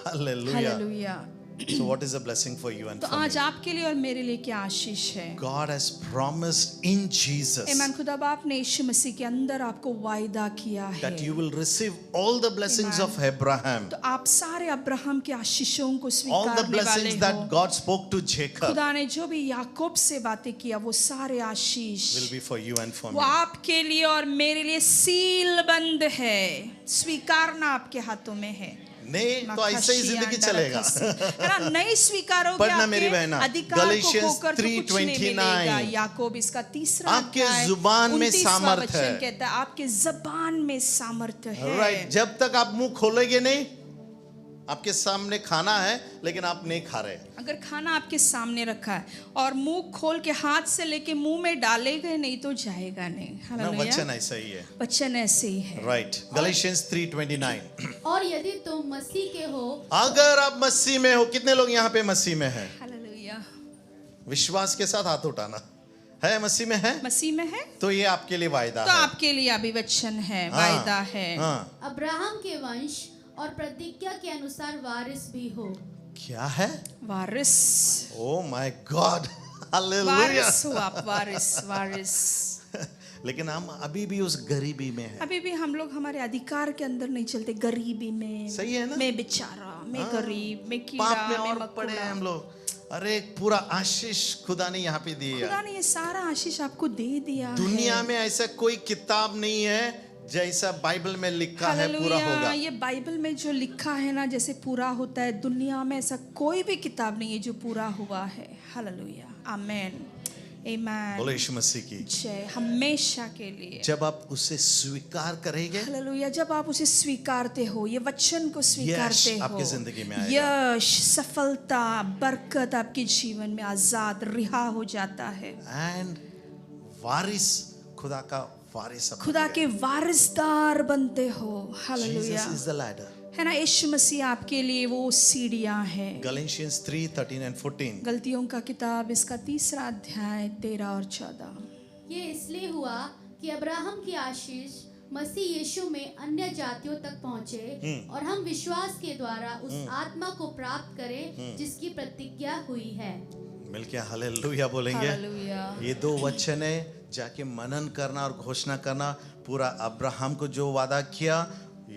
Hallelujah. Hallelujah. So what is a blessing for you and तो for आज me? आपके लिए और मेरे लिए क्या आशीष है? God has promised in Jesus ईमान खुदा बाप ने यीशु मसीह के अंदर आपको वायदा किया है that you will receive all the blessings Amen. of Abraham. तो आप सारे अब्राहम के आशीषों को All the स्वीकारने वाले blessings हो। that God spoke to Jacob खुदा ने जो भी याकूब से बातें किया वो सारे आशीष will be for you and for वो me. आपके लिए और मेरे लिए सील बंद है, स्वीकारना आपके हाथों में है। नहीं तो ऐसे ही जिंदगी चलेगा। है ना, नहीं स्वीकारोगे पढ़ना मेरी आपके बहना, अधिकार को Galatians होकर तो कुछ नहीं 3:29 मिलेगा। याकूब इसका तीसरा आपके अध्याय, जुबान में 29वां सामर्थ वचन है। कहता है आपके जबान में सामर्थ्य है। राइट, जब तक आप मुंह खोलेंगे नहीं, आपके सामने खाना है लेकिन आप नहीं खा रहे। अगर खाना आपके सामने रखा है और मुंह खोल के हाथ से लेके मुंह में डालेंगे नहीं तो जाएगा नहीं। ना हालेलुया। वचन ऐसा ही है। वचन ऐसे ही है। Right, Galatians 3:29। और यदि तुम मसीह के हो अगर आप मसीह में हो, कितने लोग यहाँ पे मसीह में हैं? हालेलुया। विश्वास के साथ हाथ उठाना है। मसीह में है मसीह में है तो ये आपके लिए वायदा तो है। आपके लिए अभिवचन है, हाँ, वायदा है। हाँ, अब्राहम के वंश और प्रतिज्ञा के अनुसार वारिस भी हो। क्या है? वारिस, ओ माय गॉड, हालेलुया। वारिस हो आप, वारिस, वारिस। लेकिन हम अभी भी उस गरीबी में हैं। अभी भी हम लोग हमारे अधिकार के अंदर नहीं चलते, गरीबी में। सही है ना? मैं बेचारा, मैं गरीब, मैं कीड़ा, पाप में मैं और पड़े हैं मकोड़ा। हम लोग। अरे एक पूरा आशीष खुदा ने यहाँ पे दिया। खुदा ने ये सारा आशीष आपको दे दिया दुनिया है। में ऐसा कोई किताब नहीं है जैसा बाइबल में लिखा है पूरा हालेलुया। होगा। ये बाइबल में जो लिखा है ना जैसे पूरा होता है, दुनिया में ऐसा कोई भी किताब नहीं है जो पूरा हुआ है। हालेलुया, आमेन, आमेन। बोलो यीशु मसीह की जय, हमेशा के लिए। जब आप उसे स्वीकार करेंगे, हालेलुया, जब आप उसे स्वीकारते हो, ये वचन को स्वीकारते हो, आपकी जिंदगी में आएगा। यश, सफलता, बरकत आपके जीवन में आजाद रिहा हो जाता है। एंड वारिस, खुदा का वारिस, आप खुदा बन के वारिसदार बनते हो। गए। Hallelujah, Jesus is the ladder. है ना, यीशु मसीह आपके लिए वो सीढ़ियां हैं। Galatians 3:13 and 14। गलतियों का किताब इसका तीसरा अध्याय 13 और 14। ये इसलिए हुआ कि अब्राहम की आशीष मसीह यीशु में अन्य जातियों तक पहुँचे और हम विश्वास के द्वारा उस आत्मा को प्राप्त करें जिसकी प्रतिज्ञा हुई है। मिलके हालेलुया बोलेंगे। हालेलुया। ये दो वचन है, जाके मनन करना और घोषणा करना। पूरा अब्राहम को जो वादा किया,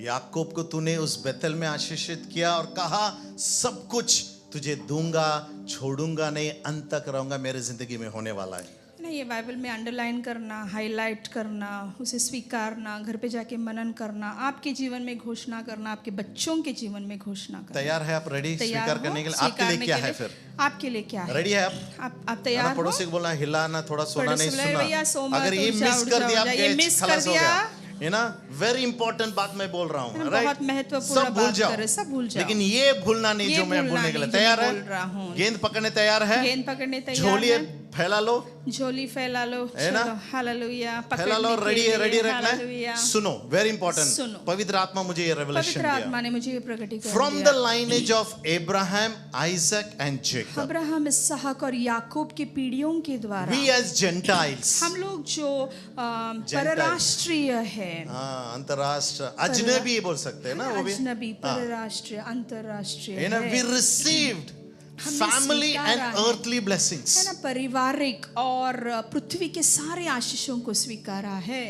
याकूब को तूने उस बेतल में आशीषित किया और कहा सब कुछ तुझे दूंगा, छोड़ूंगा नहीं, अंत तक रहूंगा, मेरे जिंदगी में होने वाला है ना। ये बाइबल में अंडरलाइन करना, हाईलाइट करना, उसे स्वीकारना, घर पे जाके मनन करना, आपके जीवन में घोषणा करना, आपके बच्चों के जीवन में घोषणा करना। तैयार है आप? रेडी तैयार स्वीकार हो? करने के लिए? आपके लिए स्वीकारने क्या के है लिए? फिर? आपके लिए क्या है? रेडी है आप तैयार हो? पड़ोसी को बोलना हिलाना, थोड़ा सोना पड़ोसी नहीं बोले, भैया सुना। सोमवार अगर तो ये उठ जाओ, मिस उठ कर जाओ, दिया, उठ जाओ। ये आप मिस कर खलास हो दिया। गया। है ना, वेरी इंपॉर्टेंट बात मैं बोल रहा हूँ। बहुत राइट, महत्वपूर्ण सब भूल बात जाओ, कर रहे, सब भूल जाओ। लेकिन ये भूलना नहीं ये जो मैं भूलना बोलने के लिए नहीं जो तैयार मैं है। बोल रहा हूँ। गेंद पकड़ने तैयार है? गेंद पकड़ने तैयार झोली है? फैला लो, झोली फैला लो, है ना? चलो, हालेलुया, फैला लो, पकड़ने के रेडी है, लिए, रेडी रखना हालेलुया। है। सुनो, वेरी इंपॉर्टेंट, सुनो। पवित्र आत्मा मुझे ये रेवलेशन पवित्र दिया। आत्मा ने मुझे ये प्रकटीकरण फ्रॉम दिया। The lineage of Abraham, Isaac and Jacob, Abraham, इसहाक और याकूब की पीढ़ियों के द्वारा वी एज जेंटाइल्स, हम लोग जो परराष्ट्रीय है, अंतरराष्ट्र, अजनबी बोल सकते हैं ना, वो भी अजनबी, परराष्ट्रीय, अंतरराष्ट्रीय है ना, है। वी रिसीव्ड हमने फैमिली स्वीकारा एंड है। Earthly blessings. है ना, पारिवारिक और पृथ्वी के सारे आशीषों को स्वीकारा है।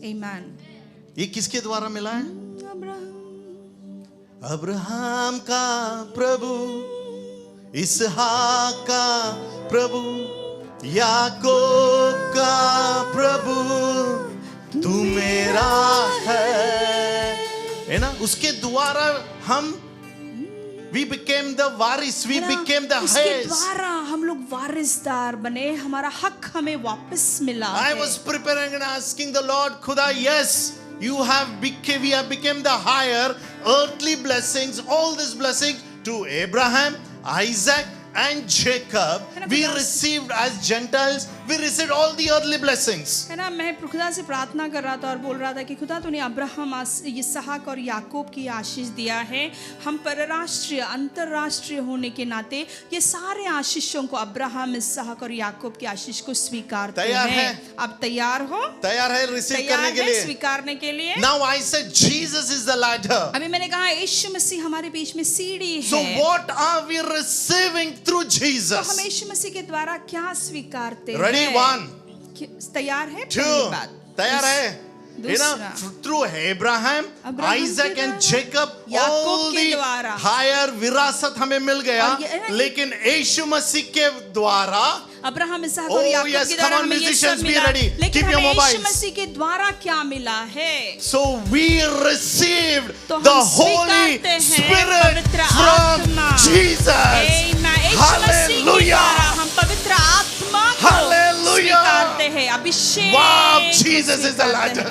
आमीन। ये किसके द्वारा मिला है? अब्राहम, अब्राहम का प्रभु, इसहाक का प्रभु, याकूब का प्रभु, तू मेरा है ना, उसके द्वारा हम we became the waris, we है ना, became the उसके heirs. द्वारा हम लोग वारिसदार बने, हमारा हक हमें वापस मिला I है। was preparing and asking the Lord, खुदा, yes, we have become the higher earthly blessings, all these blessings to Abraham, Isaac and Jacob. We received as Gentiles, we received all the earthly blessings. है ना, मैं खुदा से प्रार्थना कर रहा था और बोल रहा था कि खुदा तूने अब्राहम, इसहाक और याकूब की आशीष दिया है। हम परराष्ट्रीय अंतरराष्ट्रीय होने के नाते ये सारे आशीषों को, अब्राहम, इसहाक और याकूब की आशीष को स्वीकारते हैं। आप तैयार हो? तैयार है रिसीव करने के लिए, स्वीकारने के लिए? Now I said Jesus is the ladder. अभी मैंने कहा यीशु मसीह हमारे बीच में सीढ़ी है। So what are we receiving through तो Jesus? हम यीशु मसीह के द्वारा क्या स्वीकारते हैं? Ready? 1, तैयार है? 2, पहली बात। तैयार है? You know, through Abraham, Isaac and Jacob, all the higher विरासत हमें मिल गया, लेकिन यीशु मसीह के द्वारा, अब्राहम, इसहाक और याकूब के द्वारा हमें ये सब मिला, लेकिन हमें यीशु मसीह के द्वारा क्या मिला है? So we received the Holy Spirit from Jesus. Hallelujah. हम पवित्र आत्मा को स्वीकारते हैं, अभिषेक। Wow, Jesus is the ladder.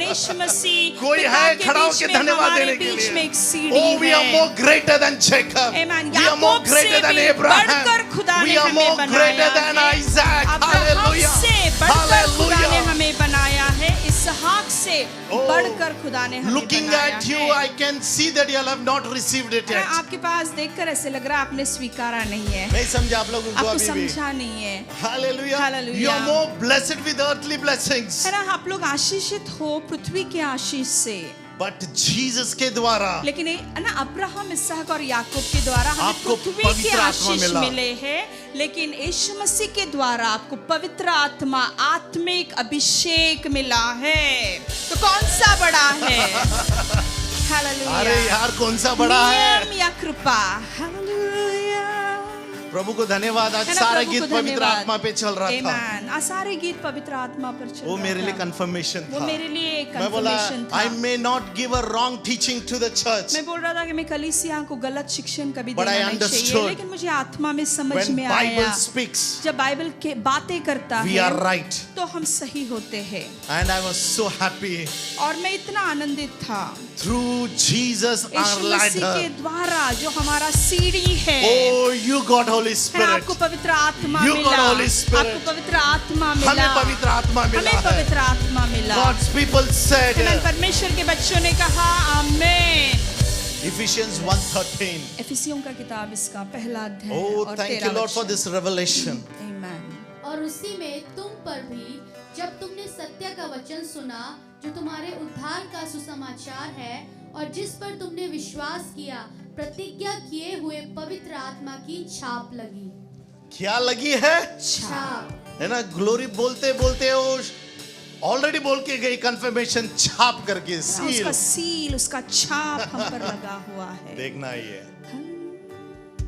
यीशु मसीह कोई है खड़ा होकर धन्यवाद देने के लिए? Oh, we are more greater than Jacob. We are more greater than Abraham. We are more greater than Isaac. Hallelujah. Hallelujah. हमें बनाया है, इसहाक से बढ़कर खुदा ने हमें Looking बनाया at you, है। I can see that you have not received it yet. आपके पास देखकर ऐसे लग रहा है आपने स्वीकारा नहीं है, नहीं समझा आप लोगों को आपको अभी भी? समझा नहीं है। Hallelujah. Hallelujah. You are more blessed with earthly blessings. है ना, आप लोग आशीषित हो पृथ्वी के आशीष से, But Jesus के द्वारा लेकिन है ना, अब्राहम, इसहाक और याकूब के द्वारा हमें आपको पृथ्वी के पवित्र आत्मा आशीष मिला। मिले हैं, लेकिन यीशु मसीह के द्वारा आपको पवित्र आत्मा, आत्मिक अभिषेक मिला है। तो कौन सा बड़ा है? हालेलुया। अरे यार कौन सा बड़ा है? नियम या कृपा? हालेलुया। प्रभु को धन्यवाद। आज है ना, सारा प्रभु गीत को पवित्र धन्यवाद। आत्मा पे चल रहा था। Amen। आज सारे गीत पवित्र आत्मा पर चल वो रहा मेरे लिए था। कंफर्मेशन वो था। मेरे लिए एक मैं बोला confirmation था। I may not give a wrong teaching to the church, मैं बोल रहा था कि मैं कलीसिया को गलत शिक्षण कभी But देना I नहीं understood चाहिए, लेकिन मुझे आत्मा में समझ when में Bible आया, speaks, जब बाइबल के बातें करता we है are right. तो हम सही होते हैं। And I was so happy. और मैं इतना आनंदित था, Through Jesus our यीशु मसीह के ladder. द्वारा जो हमारा सीढ़ी है, Oh, you got Holy है ना, Spirit. आपको पवित्र आत्मा You got मिला, Holy Spirit. आपको पवित्र आत्मा मिला, हमें पवित्र आत्मा मिला हमें है। पवित्र आत्मा मिला। God's people said, है ना, परमेश्वर के बच्चों ने कहा आमीन। Ephesians 1:13. एफिसियों का किताब इसका पहला अध्याय Oh, और thank 13 you Lord for वचन। this revelation. Amen। और उसी में तुम पर भी जब तुमने सत्य का वचन सुना, जो तुम्हारे उद्धार का सुसमाचार है, और जिस पर तुमने विश्वास किया, प्रतिज्ञा किए हुए पवित्र आत्मा की छाप लगी। क्या लगी है? छाप। है ना, ग्लोरी बोलते बोलते हो ऑलरेडी बोल के गई, कंफर्मेशन छाप करके उसका सील। सील, उसका छाप हम पर लगा हुआ है। देखना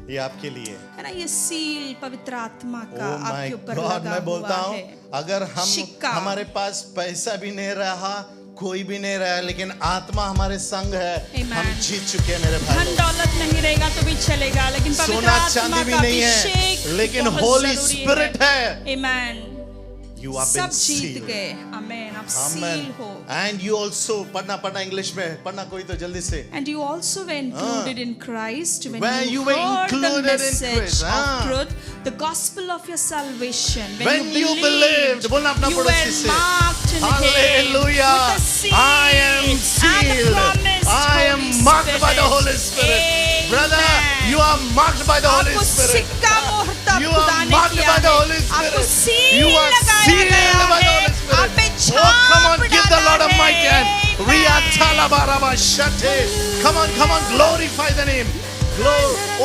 ये आपके लिए है ना, ये सील पवित्र आत्मा का Oh my आपके ऊपर God, लगा मैं बोलता हुआ हूँ है। अगर सिक्का। हमारे पास पैसा भी नहीं रहा, कोई भी नहीं रहा, लेकिन आत्मा हमारे संग है, Amen। हम जीत चुके हैं मेरे भाई धन लोग। दौलत नहीं रहेगा तो भी चलेगा, लेकिन पवित्र सोना आत्मा चांदी भी का नहीं है, अभिषेक लेकिन बहुत होली जरूरी स्पिरिट है। Amen। You have सब been जीत sealed. गए। आमेन। आप Amen. सील हो। And you also पढ़ना इंग्लिश में पढ़ना, कोई तो जल्दी से। And you also were included in Christ when you were heard the included in message Christ. of truth, the gospel of your salvation. When you believed, बोलना अपना you पड़ोसी were से। marked in Hallelujah. Him with the seal I am and the sealed. promised I am Holy marked by the Spirit. Holy Spirit. Amen. Brother, you are marked by the Holy आपको Spirit. सिक्का मोहर तब You खुदा are ने marked किया by the है। Holy Spirit. आपको seal You are लगाया sealed गया by the है। Holy Spirit. आप पे Oh, come on, छाप give the Lord a डाला mighty है। hand. Riyatala baraba shate. Come on, glorify the name.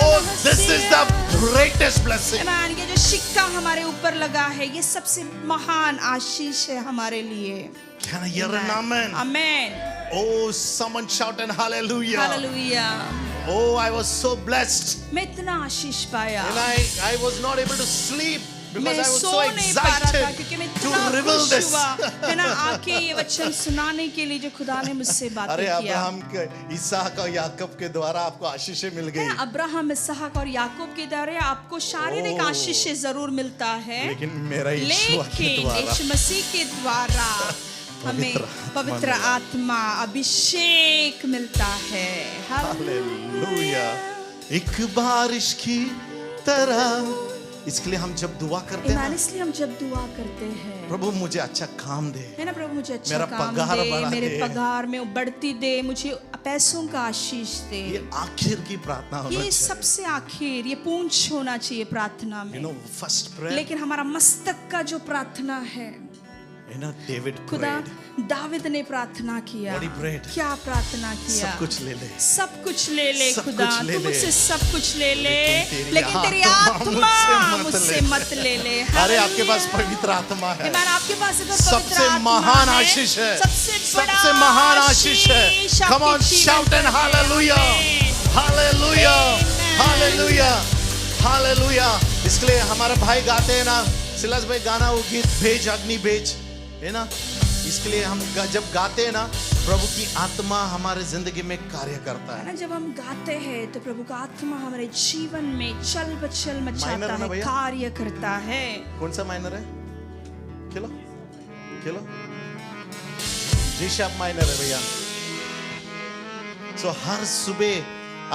Oh, this is the greatest blessing. Amen। ये जो सिक्का हमारे ऊपर लगा है, ये सबसे महान आशीष है हमारे लिए। Can I hear an amen? Amen। Oh, someone shout and hallelujah. Hallelujah. Oh, I was so blessed. मैं इतना आशीष पाया। And I was not able to sleep because मैं I was सो so नहीं पा रहा था excited क्योंकि मैं to इतना reveal खुश this. हुआ, है ना, आके ये वचन सुनाने के लिए जो खुदा ने मुझसे बातें अरे किया। अब्राहम के, इसहाक और याकूब के द्वारा आपको आशीषें मिल है गई, ना, अब्राहम, इसहाक और याकूब के द्वारा आपको शारीरिक Oh। आशीष जरूर मिलता है, लेकिन मेरा यीशु के लेकिन द्वारा यीशु मसीह के द्वारा हमें पवित्र पवित्र आत्मा अभिषेक मिलता है। हालेलुया। एक बारिश की तरह। इसके लिए हम जब दुआ करते हैं ईमान, ना, इसलिए हम जब दुआ करते हैं, प्रभु मुझे अच्छा काम दे, है ना, प्रभु मुझे अच्छा मेरा काम पगार दे, बढ़ा मेरे दे। पगार में बढ़ती दे, मुझे पैसों का आशीष दे। ये आखिर की प्रार्थना होना ये चाहिए। सबसे आखिर, ये पूंछ होना चाहिए प्रार्थना यू में। नो फर्स्ट प्रेयर, लेकिन हमारा मस्तक का जो प्रार्थना है, यू नो डेविड खुदा प्रेयड, दाविद ने प्रार्थना किया। What he prayed? क्या प्रार्थना किया? सब कुछ ले ले, सब कुछ ले ले सब खुदा, कुछ ले तू ले। मुझसे सब कुछ ले ले, लेकिन तेरी आत्मा आत्मा मुझसे मुझसे मत ले ले। अरे आपके पास हालेलुया। पवित्र आत्मा है, ईमान, आपके पास अगर सबसे पवित्र आत्मा महान है, आशीष है, सबसे बड़ा सबसे महान आशीष है। Come on, आपके shout जीवन and में है। hallelujah, hallelujah, hallelujah, hallelujah। इसलिए हमारे भाई गाते हैं ना, सिलास भाई गाना, वो गीत भेज अग्नि भेज, है ना। इसके लिए हम जब गाते हैं ना, प्रभु की आत्मा हमारे जिंदगी में कार्य करता है है। ना, जब हम गाते हैं तो प्रभु का आत्मा हमारे जीवन में चल बचल माइनर मचाता है ना है, भैया? कार्य करता है। कौन सा माइनर है? खेलो खेलो, जी शार्प माइनर है भैया। सो हर सुबह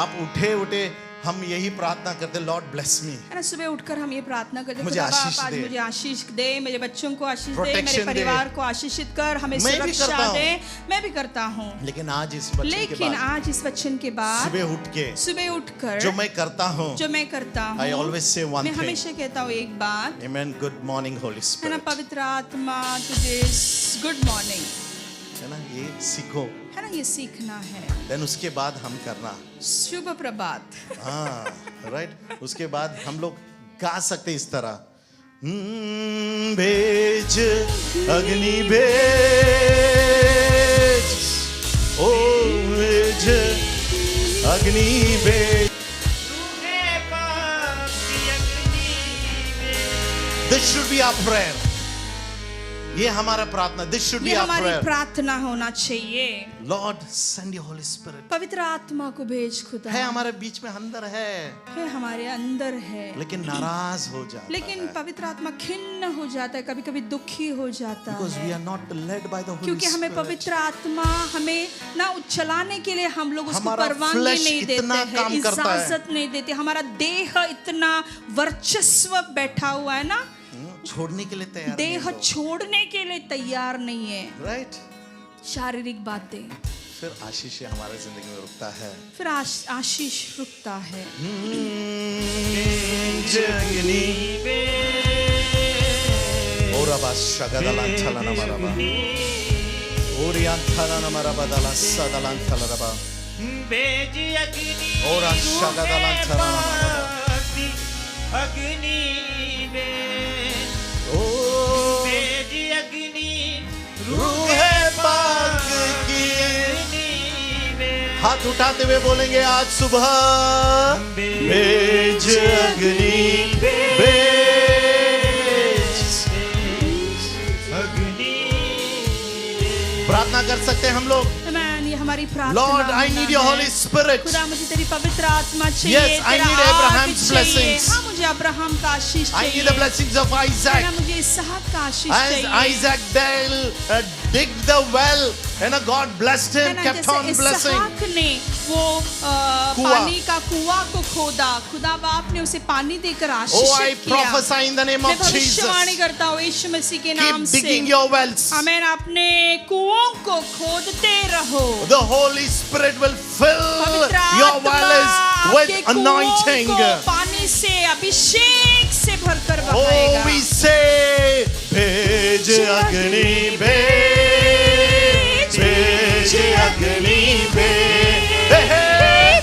आप उठे हम यही प्रार्थना करते, लॉर्ड ब्लेस मी, है ना, सुबह उठकर हम ये प्रार्थना करते, मुझे खुदा बाप आशीष आज दे। मुझे आशीष दे, मेरे बच्चों को आशीष दे, Protection मेरे दे। परिवार को आशीषित कर, हमें मैं भी सुरक्षा करता दे। मैं भी करता हूँ, लेकिन आज इस वचन के लेकिन बाद आज इस वचन के बाद सुबह उठकर जो मैं करता हूँ, मैं करता हूँ, I always say one मैं thing. हमेशा कहता हूँ एक बात, Amen, good morning Holy है ना, Spirit, पवित्र आत्मा तुझे गुड मॉर्निंग, है ना, ये सीखो, है ना, ये सीखना है। देन उसके बाद हम करना। शुभ प्रभात। हाँ राइट, उसके बाद हम लोग गा सकते इस तरह, भेज अग्नि भेज, ओ भेज अग्नि भेज। This should be our prayer. ये हमारा प्रार्थना, दिस शुड बी ये आवर हमारी प्रेयर। प्रार्थना होना चाहिए। Lord send your Holi spirit. पवित्र आत्मा को भेज खुदा, है हमारे बीच में, अंदर है, हमारे अंदर है, लेकिन नाराज हो जाता लेकिन है, पवित्र आत्मा खिन्न हो जाता है, कभी कभी दुखी हो जाता बिकॉज़ वी है, are not led by the holy क्योंकि हमें स्पिरिट। पवित्र आत्मा हमें ना चलाने के लिए हम लोग उसको हमारा परवानगी flesh नहीं देते इतना हैं, काम करता है। इजाजत नहीं देते। हमारा देह इतना वर्चस्व बैठा हुआ है ना, छोड़ने के लिए तैयार देह छोड़ने के लिए तैयार नहीं है। राइट। शारीरिक बातें, फिर आशीष हमारे जिंदगी में रुकता है। फिर आशीष रुकता है। जगनी ओरबा शगदलान थलना मरबा, ओरियान थलना मरबा दला सदलान थलरबा, ओरा शगदलान थलना मरबा, अग्नि रूहे पाक की। हाथ उठाते हुए बोलेंगे आज सुबह, भेज अग्नि भेज। प्रार्थना कर सकते हैं हम लोग, आमीन, ये हमारी प्रार्थना लॉर्ड आई होना नीड योर है। होली स्पिरिट। खुदा मुझे तेरी पवित्र आत्मा चाहिए। Yes, I तेरा need आग Abraham's चाहिए। blessings. हाँ, मुझे अब्राहम का आशीष आई नीड चाहिए। द ब्लेसिंग्स ऑफ है आइजैक। ना, मुझे इसहाक का आशीष As चाहिए। Isaac dig the well, and God blessed है him, ना, kept जैसे on blessing. इसहाक ने वो कुआं। पानी का कुआं को खोदा, खुदा बाप ने उसे पानी देकर Oh, I आशीषित किया। prophesy in the name मैं of Jesus. भविष्यवाणी करता हूँ यीशु मसीह के नाम Keep से। digging your wells. आमीन, अपने कुओं को खोदते रहो। The Holy Spirit will fill पवित्र your आत्मा valleys आपके with कुओं anointing. को पानी से अभिषेक से भरकर Oh, बहाएगा। we say, भेज अग्नि भेज, भेज अग्नि भेज,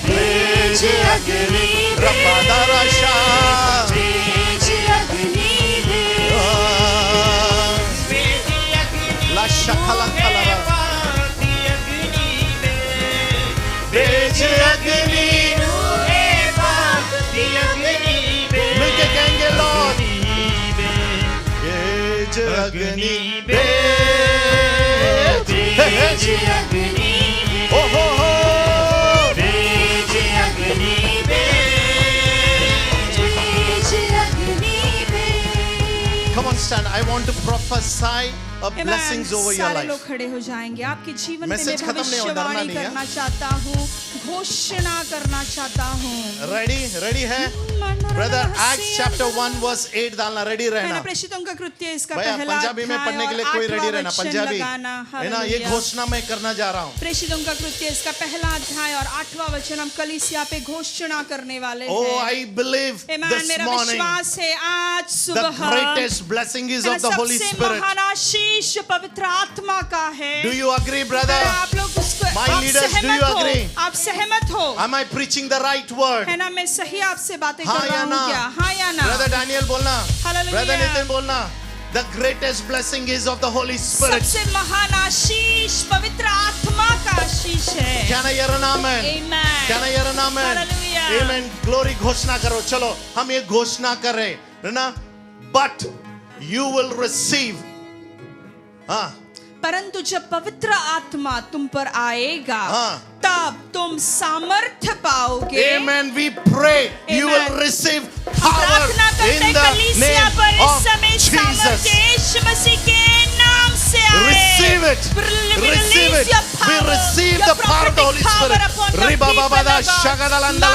भेज अग्नि रपादाराशा, ला शखला खलरा, भेज अग्नि। मिलके कहेंगे लॉर्ड, भेज अग्नि भेज, ओ हो हो, come on stand. I want to prophesy Amen. blessings over your सारे लोग life. खड़े हो जाएंगे आपके जीवन पे मैं Message खत्म नहीं हुआ, डरना भविष्यवाणी नहीं है। करना चाहता हूँ, घोषणा करना चाहता हूँ। Ready है? Brother, Acts chapter 1 verse 8 डालना, ready है ना, रहना। प्रेषितों का कृत्य इसका भैया पहला पंजाबी में अध्याय पढ़ने के लिए और कोई 8वां रेडी रहना, वचन पंजाबी लगाना। है ना, ये हालेलुया। घोषणा मैं करना जा रहा हूँ। प्रेषितों का कृत्य इसका पहला अध्याय और 8वां वचन हम कलीसिया पे घोषणा करने वाले Oh, हैं। I believe Amen. this मेरा morning विश्वास है आज the सुबह greatest blessing is of the Holy सबसे Spirit. महान आशीष पवित्र आत्मा का है। Do you agree, brother? आप लोग उसको My आप leaders, do सहमत you हो? agree? आप सहमत हो? Am I preaching the right word? है ना, मैं सही आपसे बातें हाँ कर रहा या हूँ ना? क्या? हाँ या ना? Brother Daniel बोलना, Hallelujah. Brother Nitin बोलना. The greatest blessing is of the Holy Spirit. सबसे महान आशीष पवित्र आत्मा का आशीष है। Can I hear an amen? Amen. Can I hear an amen? Hallelujah. Amen. Glory घोषणा करो, चलो हम ये घोषणा कर रहे हैं ना, but you will receive. हाँ, परंतु जब पवित्र आत्मा तुम पर आएगा हाँ। तब तुम सामर्थ्य पाओगे। Amen. We pray you will Amen. receive power प्रार्थना करते in the कलीसिया name पर इस of समय सामर्थ्य Jesus. यीशु मसीह के नाम से आए। Receive it. Receive it. We receive the power of the Holy Spirit. Ribababada shagadalanda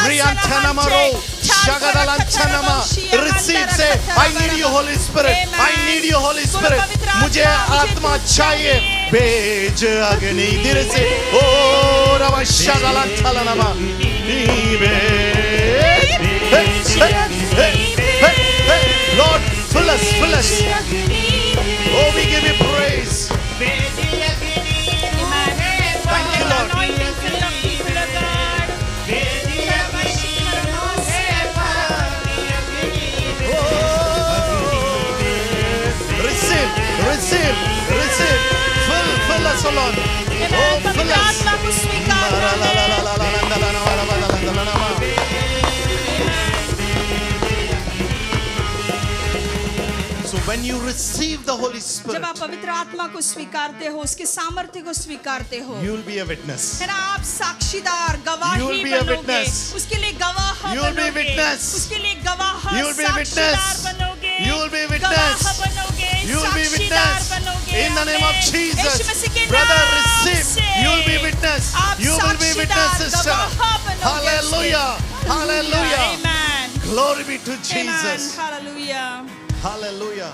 riantanamaro shagadalanthanama. Receive, say, I need you, Holy Spirit. I need you, Holy Spirit. मुझे आत्मा चाहिए, भेज अग्नि धीरे से। ओ रवा shagadalanthalanama. Hey, Lord, fill us, fill us. Oh, we give you praise. Thank you, Lord. Receive, receive, receive. Fill us, O Lord. Oh, fill us. आत्मा को स्वीकार So when you receive the Holy Spirit, जब आप पवित्र आत्मा को स्वीकारते हो, उसके सामर्थ्य को स्वीकारते हो, you will be a witness. है ना, आप साक्षीदार गवाही You will be a बनोगे। witness. उसके लिए गवाह You will be बनोगे। witness. उसके लिए गवाह You will be साक्षीदार witness. बनोगे। You will be witness. गवाह बनोगे। You will be साक्षीदार witness. बनोगे। In the name of आमीन। Jesus. यीशु मसीह के Brother, नाम receive. से You will be witness. आप You will be witness, साक्षीदार sister. गवाह बनोगे Hallelujah. उसके। Hallelujah. Amen. Glory be to Amen. Jesus. Hallelujah. Hallelujah.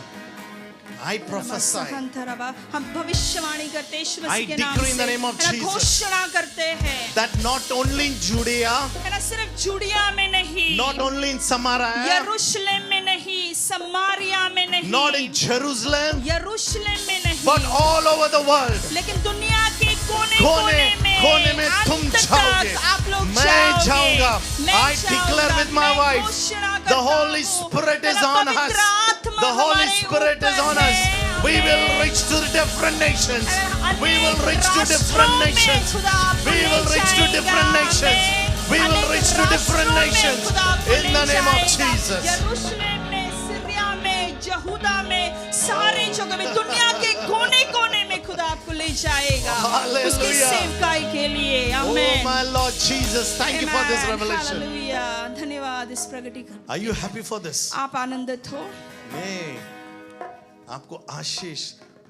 I prophesy. हम भविष्यवाणी करते हैं यीशु I मसीह के नाम decree in the से। name of है ना, Jesus. घोषणा करते हैं, That not only in Judea, है ना, सिर्फ जुड़िया में नहीं, not only in Samaria, यरूशलेम में नहीं, समारिया में नहीं, not in Jerusalem, यरूशलेम में नहीं, but all over the world. लेकिन दुनिया के कोने कोने में तुम अंत तक जाओगे, आप लोग मैं जाऊंगा। मैं I जाऊंगा, declare with my मैं wife, घोषणा the करता Holy हूँ, Spirit is मेरा on पवित्र us. आत्मा The Holy हमारे Spirit is ऊपर on us. है। We will reach to the different nations. We will अनेक reach to राष्ट्रों different में nations. खुदा आपको We ले will reach to जाएगा। different nations. We will अनेक reach to different राष्ट्रों में nations. खुदा आपको In the ले name of जाएगा। Jesus. यरूशलेम में, सीरिया में, यहूदा में, सारे जगह में, दुनिया के कोने-कोने में खुदा आपको ले जाएगा। Hallelujah. उसकी सेवकाई के लिए। Oh आमीन। my Lord Jesus, thank you for this Amen. revelation. Hallelujah. धन्यवाद इस प्रगटीकरण। Are you happy for this? आप आनंदित हो? नहीं, आपको आशीष,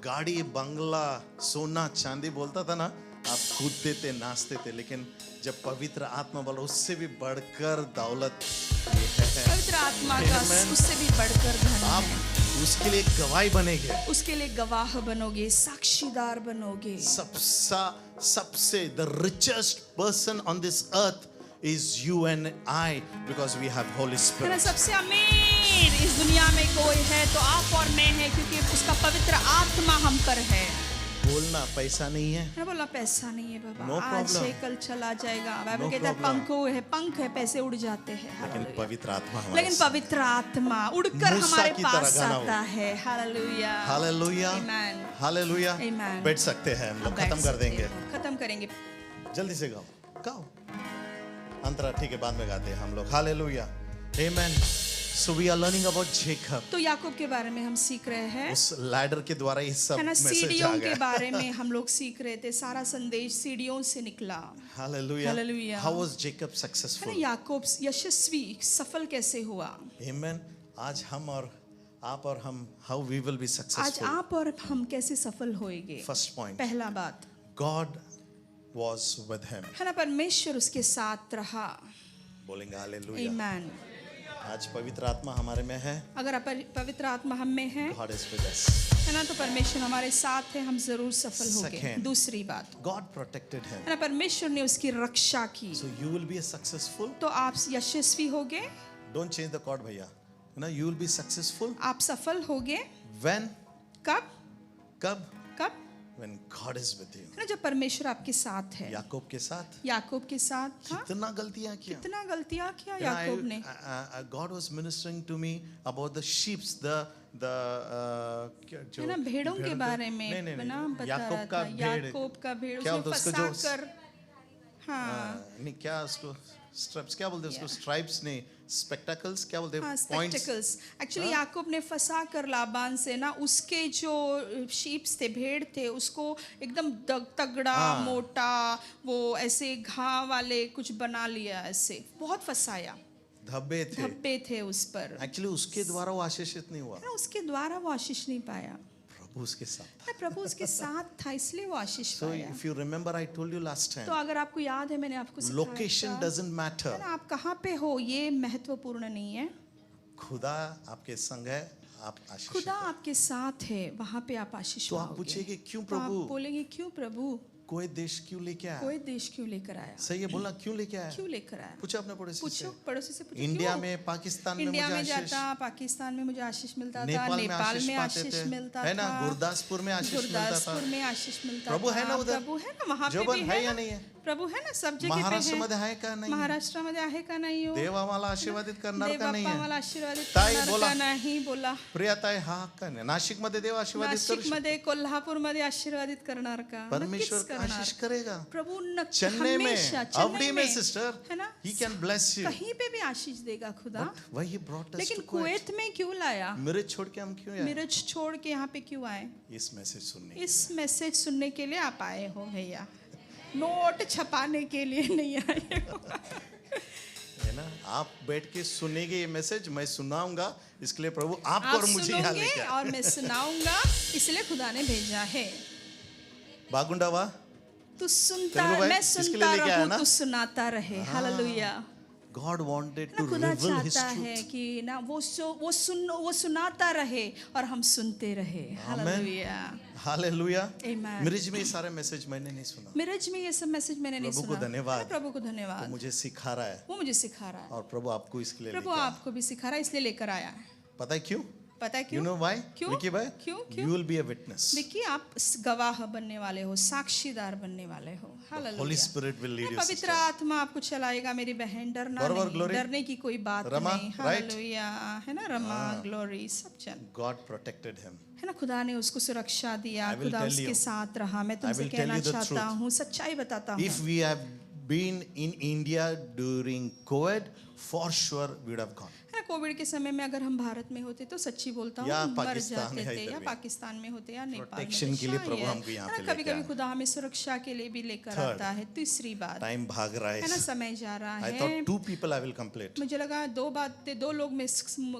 गाड़ी, बंगला, सोना, चांदी बोलता था ना, आप कूदते थे, नाचते थे, लेकिन जब पवित्र आत्मा बोला, उससे भी बढ़कर दौलत ये है। पवित्र आत्मा का Amen. उससे भी बढ़कर धन है। आप उसके लिए गवाही बनेंगे। उसके लिए गवाह बनोगे, साक्षीदार बनोगे। सबसे the richest person on this earth is you and I, because we have Holy है ना, Spirit. सबसे अमीर इस दुनिया में कोई है तो आप और मैं है, क्योंकि उसका पवित्र आत्मा हम पर है। बोलना पैसा नहीं है, मैं बोला पैसा नहीं है बाबा, No आज problem. है कल चला जाएगा। बाइबल No कहता है problem. पंख है, पैसे उड़ जाते हैं। लेकिन हालेलुया। पवित्र आत्मा हमारे लेकिन पवित्र आत्मा उड़कर मूसा हमारे की तरह पास गाना हो। आता है। Hallelujah. Hallelujah, Amen. Hallelujah. Amen. बैठ सकते हैं हम लोग, आप बैठ खत्म कर सकते देंगे। हो। खत्म करेंगे। जल्दी से गाओ अंतरा, ठीक है, बाद में गाते हैं हम लोग। Hallelujah, amen. So we are learning about Jacob. तो याकूब के बारे में हम सीख रहे हैं, उस लैडर के द्वारा ये सब है ना, मैसेज सीढ़ियों आ के गया। बारे में हम लोग सीख रहे थे। सारा संदेश सीढ़ियों से निकला। Hallelujah. Hallelujah. How was Jacob है successful? ना, याकूब यशस्वी सफल कैसे हुआ? Amen. आज हम और आप और हम how we will be आज successful. आप और हम कैसे सफल होएंगे? First point. पहला बात God was with him. है ना, परमेश्वर उसके साथ रहा। बोलेंगे हालेलुया। आमीन। आज पवित्र आत्मा हमारे में है। अगर पवित्र आत्मा हम में है, God is with us. है ना, तो परमेश्वर हमारे साथ है, हम जरूर सफल होंगे। Second. दूसरी बात, God protected him. है ना, परमेश्वर ने उसकी रक्षा की, So you will be a successful. तो आप यशस्वी होगे, Don't change the chord भैया। ना you will be successful. आप सफल होगे। When? कब? कब? कब? When God is with you. है ना, जब परमेश्वर आपके साथ है। याकूब के साथ याकूब के साथ था। कितना गलतियां किया। कितना गलतियां किया You know, याकूब ने। God was ministering to me about the sheeps, है ना, भेड़ों के बारे में ना बता रहा याकूब था। का भेड़। याकूब का भेड़ क्या उसने बोलते हैं फंसा उसको कर, हाँ नहीं क्या उसको स्ट्रैप्स क्या बोलते हैं उसको स्ट्राइप्स नहीं स्पेक्टेकल्स क्या बोलते हाँ हैं पॉइंट्स स्पेक्टिकल्स। एक्चुअली याकूब ने फंसा कर लाबान से ना उसके जो शीप्स थे, भेड़ थे, उसको एकदम तगड़ा मोटा वो ऐसे घाव वाले कुछ बना लिया, ऐसे बहुत फंसाया, धब्बे थे धब्बे थे उस पर। एक्चुअली उसके द्वारा वो आशीषित नहीं हुआ ना उसके द्वारा वो आशीष नहीं पाया, प्रभु उसके साथ ना प्रभु उसके साथ था, इसलिए वो आशीष सो पाया। If you remember I told you last तो टाइम अगर आपको याद है, मैंने आपको सिखाया लोकेशन था, डजंट है मैटर ना, आप कहाँ पे हो ये महत्वपूर्ण नहीं है। खुदा आपके संग है आप आशीषित खुदा है। आपके साथ है, वहाँ पे आप आशीष तो आप पाओगे। पूछिए क्यों तो आप प्रभु बोलेंगे क्यों प्रभु कोई देश क्यों लेके आया कोई देश क्यों लेकर आया, सही है बोलना क्यों लेके आया क्यों लेकर आया। पूछो अपने पड़ोसी पूछो से पड़ोसी से, पूछो इंडिया क्यों? में पाकिस्तान में इंडिया मुझे में आशीष जाता, पाकिस्तान में मुझे आशीष मिलता था, नेपाल में नेपाल आशीष में पाते आशीष थे मिलता है ना था, गुरदासपुर में आशीष मिलता था गुरदासपुर में आशीष मिलता प्रभु था। है ना उधर? प्रभु है ना वहाँ पे जबल भी है है या ना? नहीं है प्रभु है ना, सब जगह महाराष्ट्र पे मध्ये है। आहे का नाही महाराष्ट्र मध्ये आहे का नाही हो? देव आम्हाला आशीर्वादित करणार देव का नाही बाप्पा मला आहे आशीर्वादित ताई करणार बोला. का नाही बोला। प्रियाताई हा का नाही नाशिक मध्ये देव आशीर्वादित करू नाशिक मध्ये, कोल्हापूर मध्ये आशीर्वादित करणार का? परमेश्वर नक्कीच करणार। आशीष करेगा प्रभु नक्की चेन्नई में हमेशा, अवडी चेन्नई में सिस्टर है ना, ही कैन ब्लेस यू कहीं पे भी आशीष देगा खुदा। वही ही ब्रॉट अस लेकिन टू कुवैत कुवैत में क्यों लाया? मिरज छोड़ के हम क्यों आए मिरज छोड़ के यहाँ पे क्यों आए? इस मैसेज सुनने इस मैसेज सुनने के लिए आप आए हो भैया, नोट छपाने के लिए नहीं आए हो। है ना आप बैठ के सुनेंगे ये मैसेज मैं सुनाऊंगा इसके लिए प्रभु आपको आप और मुझे यहाँ सुनोगे लेके आए और मैं सुनाऊंगा, इसलिए खुदा ने भेजा है। बागुंडा वाह तू सुनता, तेलुगु भाई, मैं इसके लिए सुनता लेके आया रहूं, ना? तू सुनाता रहे। हालेलुया। God wanted ना to खुदा reveal his चाहता है truth कि ना वो सुनाता रहे और हम सुनते रहे। हालेलुया। Hallelujah Amen. मिरज में ये सारे मैसेज मैंने नहीं सुना मिरज में ये सब मैसेज मैंने नहीं प्रभु को सुना। धन्यवाद। है ना, प्रभु को तो धन्यवाद, मुझे सिखा रहा है वो मुझे सिखा रहा है। और प्रभु आपको इसके लिए प्रभु लेके आया। आपको भी सिखा रहा है, इसलिए लेकर आया है। पता है क्यों पता है यू क्यों? नो व्हाई क्यों? विकी भाई क्यों? You will be a witness देखिए, आप गवाह बनने वाले हो, साक्षीदार बनने वाले हो। Holi hallelujah. Spirit will lead you पवित्र आत्मा आपको चलाएगा मेरी बहन, डरना बरोबर, नहीं, glory. डरने की कोई बात रमा, नहीं। right? हालेलुया, है ना, रमा, ग्लोरी, सब चल, गॉड प्रोटेक्टेड हिम है ना, खुदा ने उसको सुरक्षा दिया, I will खुदा tell उसके you. साथ रहा। मैं तुमसे will tell कहना you the चाहता truth. हूँ, सच्चाई बताता हूँ। If we have been in India during Covid for sure we would have gone है ना, कोविड के समय में अगर हम भारत में होते तो सच्ची बोलता हूँ या मर पाकिस्तान जाते या थे, इधर या भी। पाकिस्तान में होते या नेपाल में Protection होते, के लिए शायद। प्रभु हमको यहाँ है पे ना, कभी लेके कभी आए। खुदा हमें सुरक्षा के लिए भी लेकर Third. आता है। तीसरी बात, टाइम भाग रहा है ना, है समय जा रहा आई है। Thought two people I will complete मुझे लगा दो लोग में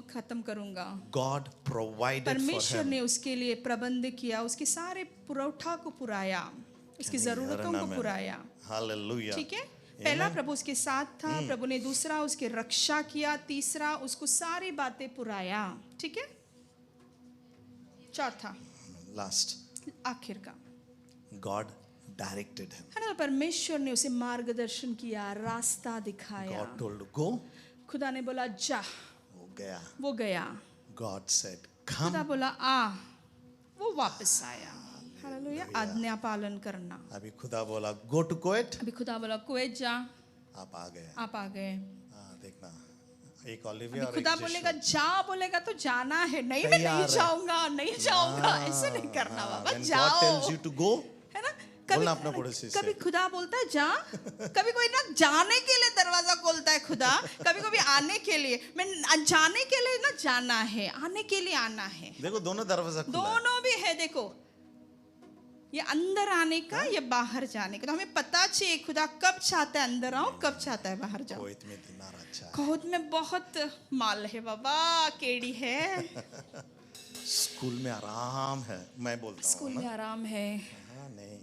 खत्म करूंगा। गॉड प्रोवाइडेड फॉर परमेश्वर हिम ने उसके लिए प्रबंध किया, उसके सारे पुरौठा को पुराया, उसकी जरूरतों को पुराया। हालेलुया ठीक है, पहला प्रभु उसके साथ था, प्रभु ने दूसरा उसकी रक्षा किया, तीसरा उसको सारी बातें पुराया। ठीक है, चौथा लास्ट आखिर का, गॉड डायरेक्टेड हिम है ना, परमेश्वर ने उसे मार्गदर्शन किया, रास्ता दिखाया। गॉड टोल्ड गो खुदा ने बोला जा, वो गया वो गया। गॉड सेड खुदा कम बोला आ, वो वापस आया। हालेलुया, आज्ञा पालन करना। अभी खुदा बोला गो टू कोएट अभी खुदा बोला कुवैत जा, आप आ गए आप आ गए। देखना एक ओलिविया अभी और खुदा एक बोलेगा जिशु। जा, बोलेगा तो जाना है। नहीं, मैं तैयार नहीं है। जाऊंगा, नहीं जाऊंगा, ऐसे नहीं करना बाबा, When God जाओ, tells you to go है ना। बोलना अपना पड़ोसी से। कभी खुदा बोलता है जा, कभी कोई ना जाने के लिए दरवाजा खोलता है खुदा, कभी कभी आने के लिए। मैं जाने के लिए ना जाना है, आने के लिए आना है, देखो दोनों दरवाजा खुला है। दोनों भी है। देखो ये अंदर आने का या बाहर जाने का। तो हमें पता चाहिए खुदा कब चाहता है अंदर आओ, कब चाहता है बाहर जाओ। कोयत में दिनार अच्छा है, कोहत में बहुत माल है बाबा, केड़ी है। स्कूल में आराम है, मैं बोलता हूँ स्कूल में आराम है, हाँ नहीं,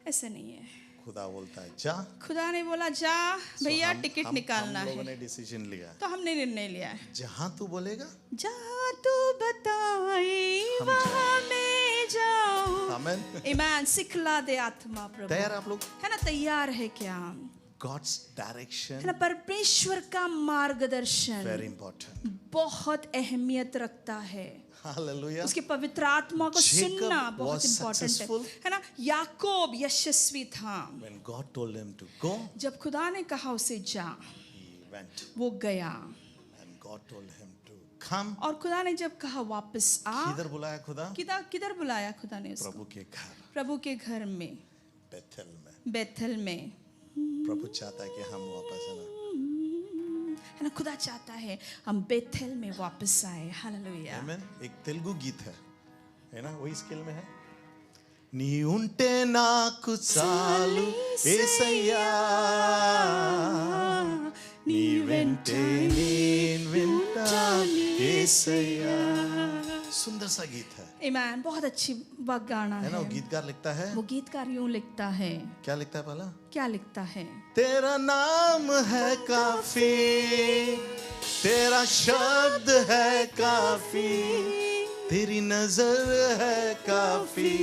ऐसे नहीं है। खुदा बोलता है जा। खुदा ने बोला जा भैया, हम- टिकट हम- निकालना हम लोगों है। ने डिसीजन लिया, तो हमने निर्णय लिया है, जहाँ तू बोलेगा जहाँ तू बताए वहाँ मैं जाऊँ। आमेन। ईमान सिखला दे आत्मा प्रभु। तैयार आप लोग? है ना, तैयार है क्या? गॉड्स है डायरेक्शन ना, परमेश्वर का मार्गदर्शन वेरी इंपॉर्टेंट। बहुत अहमियत रखता है। हालेलुया। उसके पवित्र आत्मा को Jacob सुनना बहुत was इंपॉर्टेंट successful. है ना। याकूब यशस्वी था, When God told him to go, जब खुदा ने कहा उसे जा, he went. वो गया। And God told him to come. और खुदा ने जब कहा वापस आ, किधर बुलाया खुदा? किधर किधर बुलाया खुदा ने उसको? प्रभु के घर, प्रभु के घर में, बेथेल में। बेथल में। प्रभु चाहता है कि हम वापस है ना, है ना, खुदा चाहता है हम बेथल में वापस आए। हालेलुया। आमेन। एक तेलुगु गीत है ना, वही स्केल में है। नी उंटे नाकु चालु యేసయ్యా, నీ వెంటే నేను వింటాను యేసయ్యా। सुंदर सा गीत है ईमान, बहुत अच्छी गाना है ना। वो है। गीतकार लिखता है, वो गीतकार यूं लिखता है, क्या लिखता है पहला? क्या लिखता है? तेरा नाम है काफी, तेरा शब्द है काफी, तेरी नजर है काफी,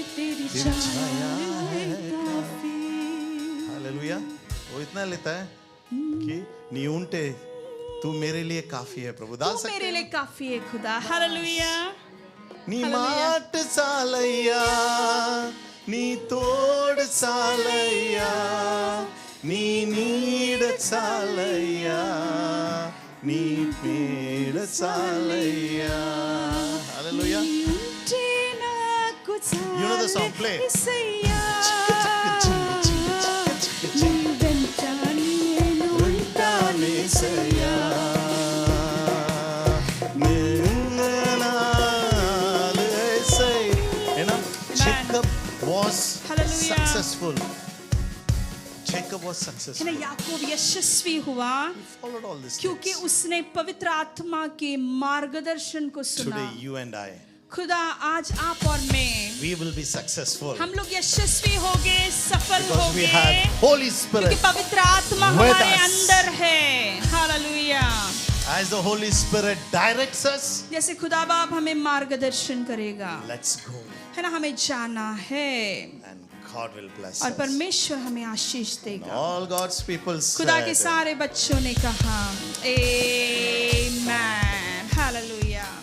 तेरी तेरी छाया है काफी। हालेलुया। वो इतना लेता है कि नी उंटे, तू मेरे लिए काफी है प्रभु। डाल तू सकते मेरे हैं लिए काफी है खुदा। हालेलुया। నీ మాట చాలయ్యా, నీ తోడు చాలయ్యా, నీ నీడ చాలయ్యా, నీ పేడ చాలయ్యా। హల్లెలూయా। You know the song, play. ఉంటానేసయ్యా, Jacob was Hallelujah. successful. Jacob was है successful. ना, याकूब यशस्वी हुआ He followed all these क्योंकि things. उसने पवित्र आत्मा के मार्गदर्शन को सुना। Today you and I, खुदा आज आप और मैं, we will be successful हम लोग यशस्वी होंगे, सफल because we होंगे, have Holy क्योंकि Spirit. पवित्र आत्मा with हमारे us. अंदर है। Hallelujah. As the Holy Spirit directs us, जैसे खुदा बाप हमें मार्गदर्शन करेगा, let's go है ना, हमें जाना है and God will bless और us. परमेश्वर हमें आशीष देगा। All God's people खुदा के said, सारे बच्चों ने कहा आमेन। हालेलुया।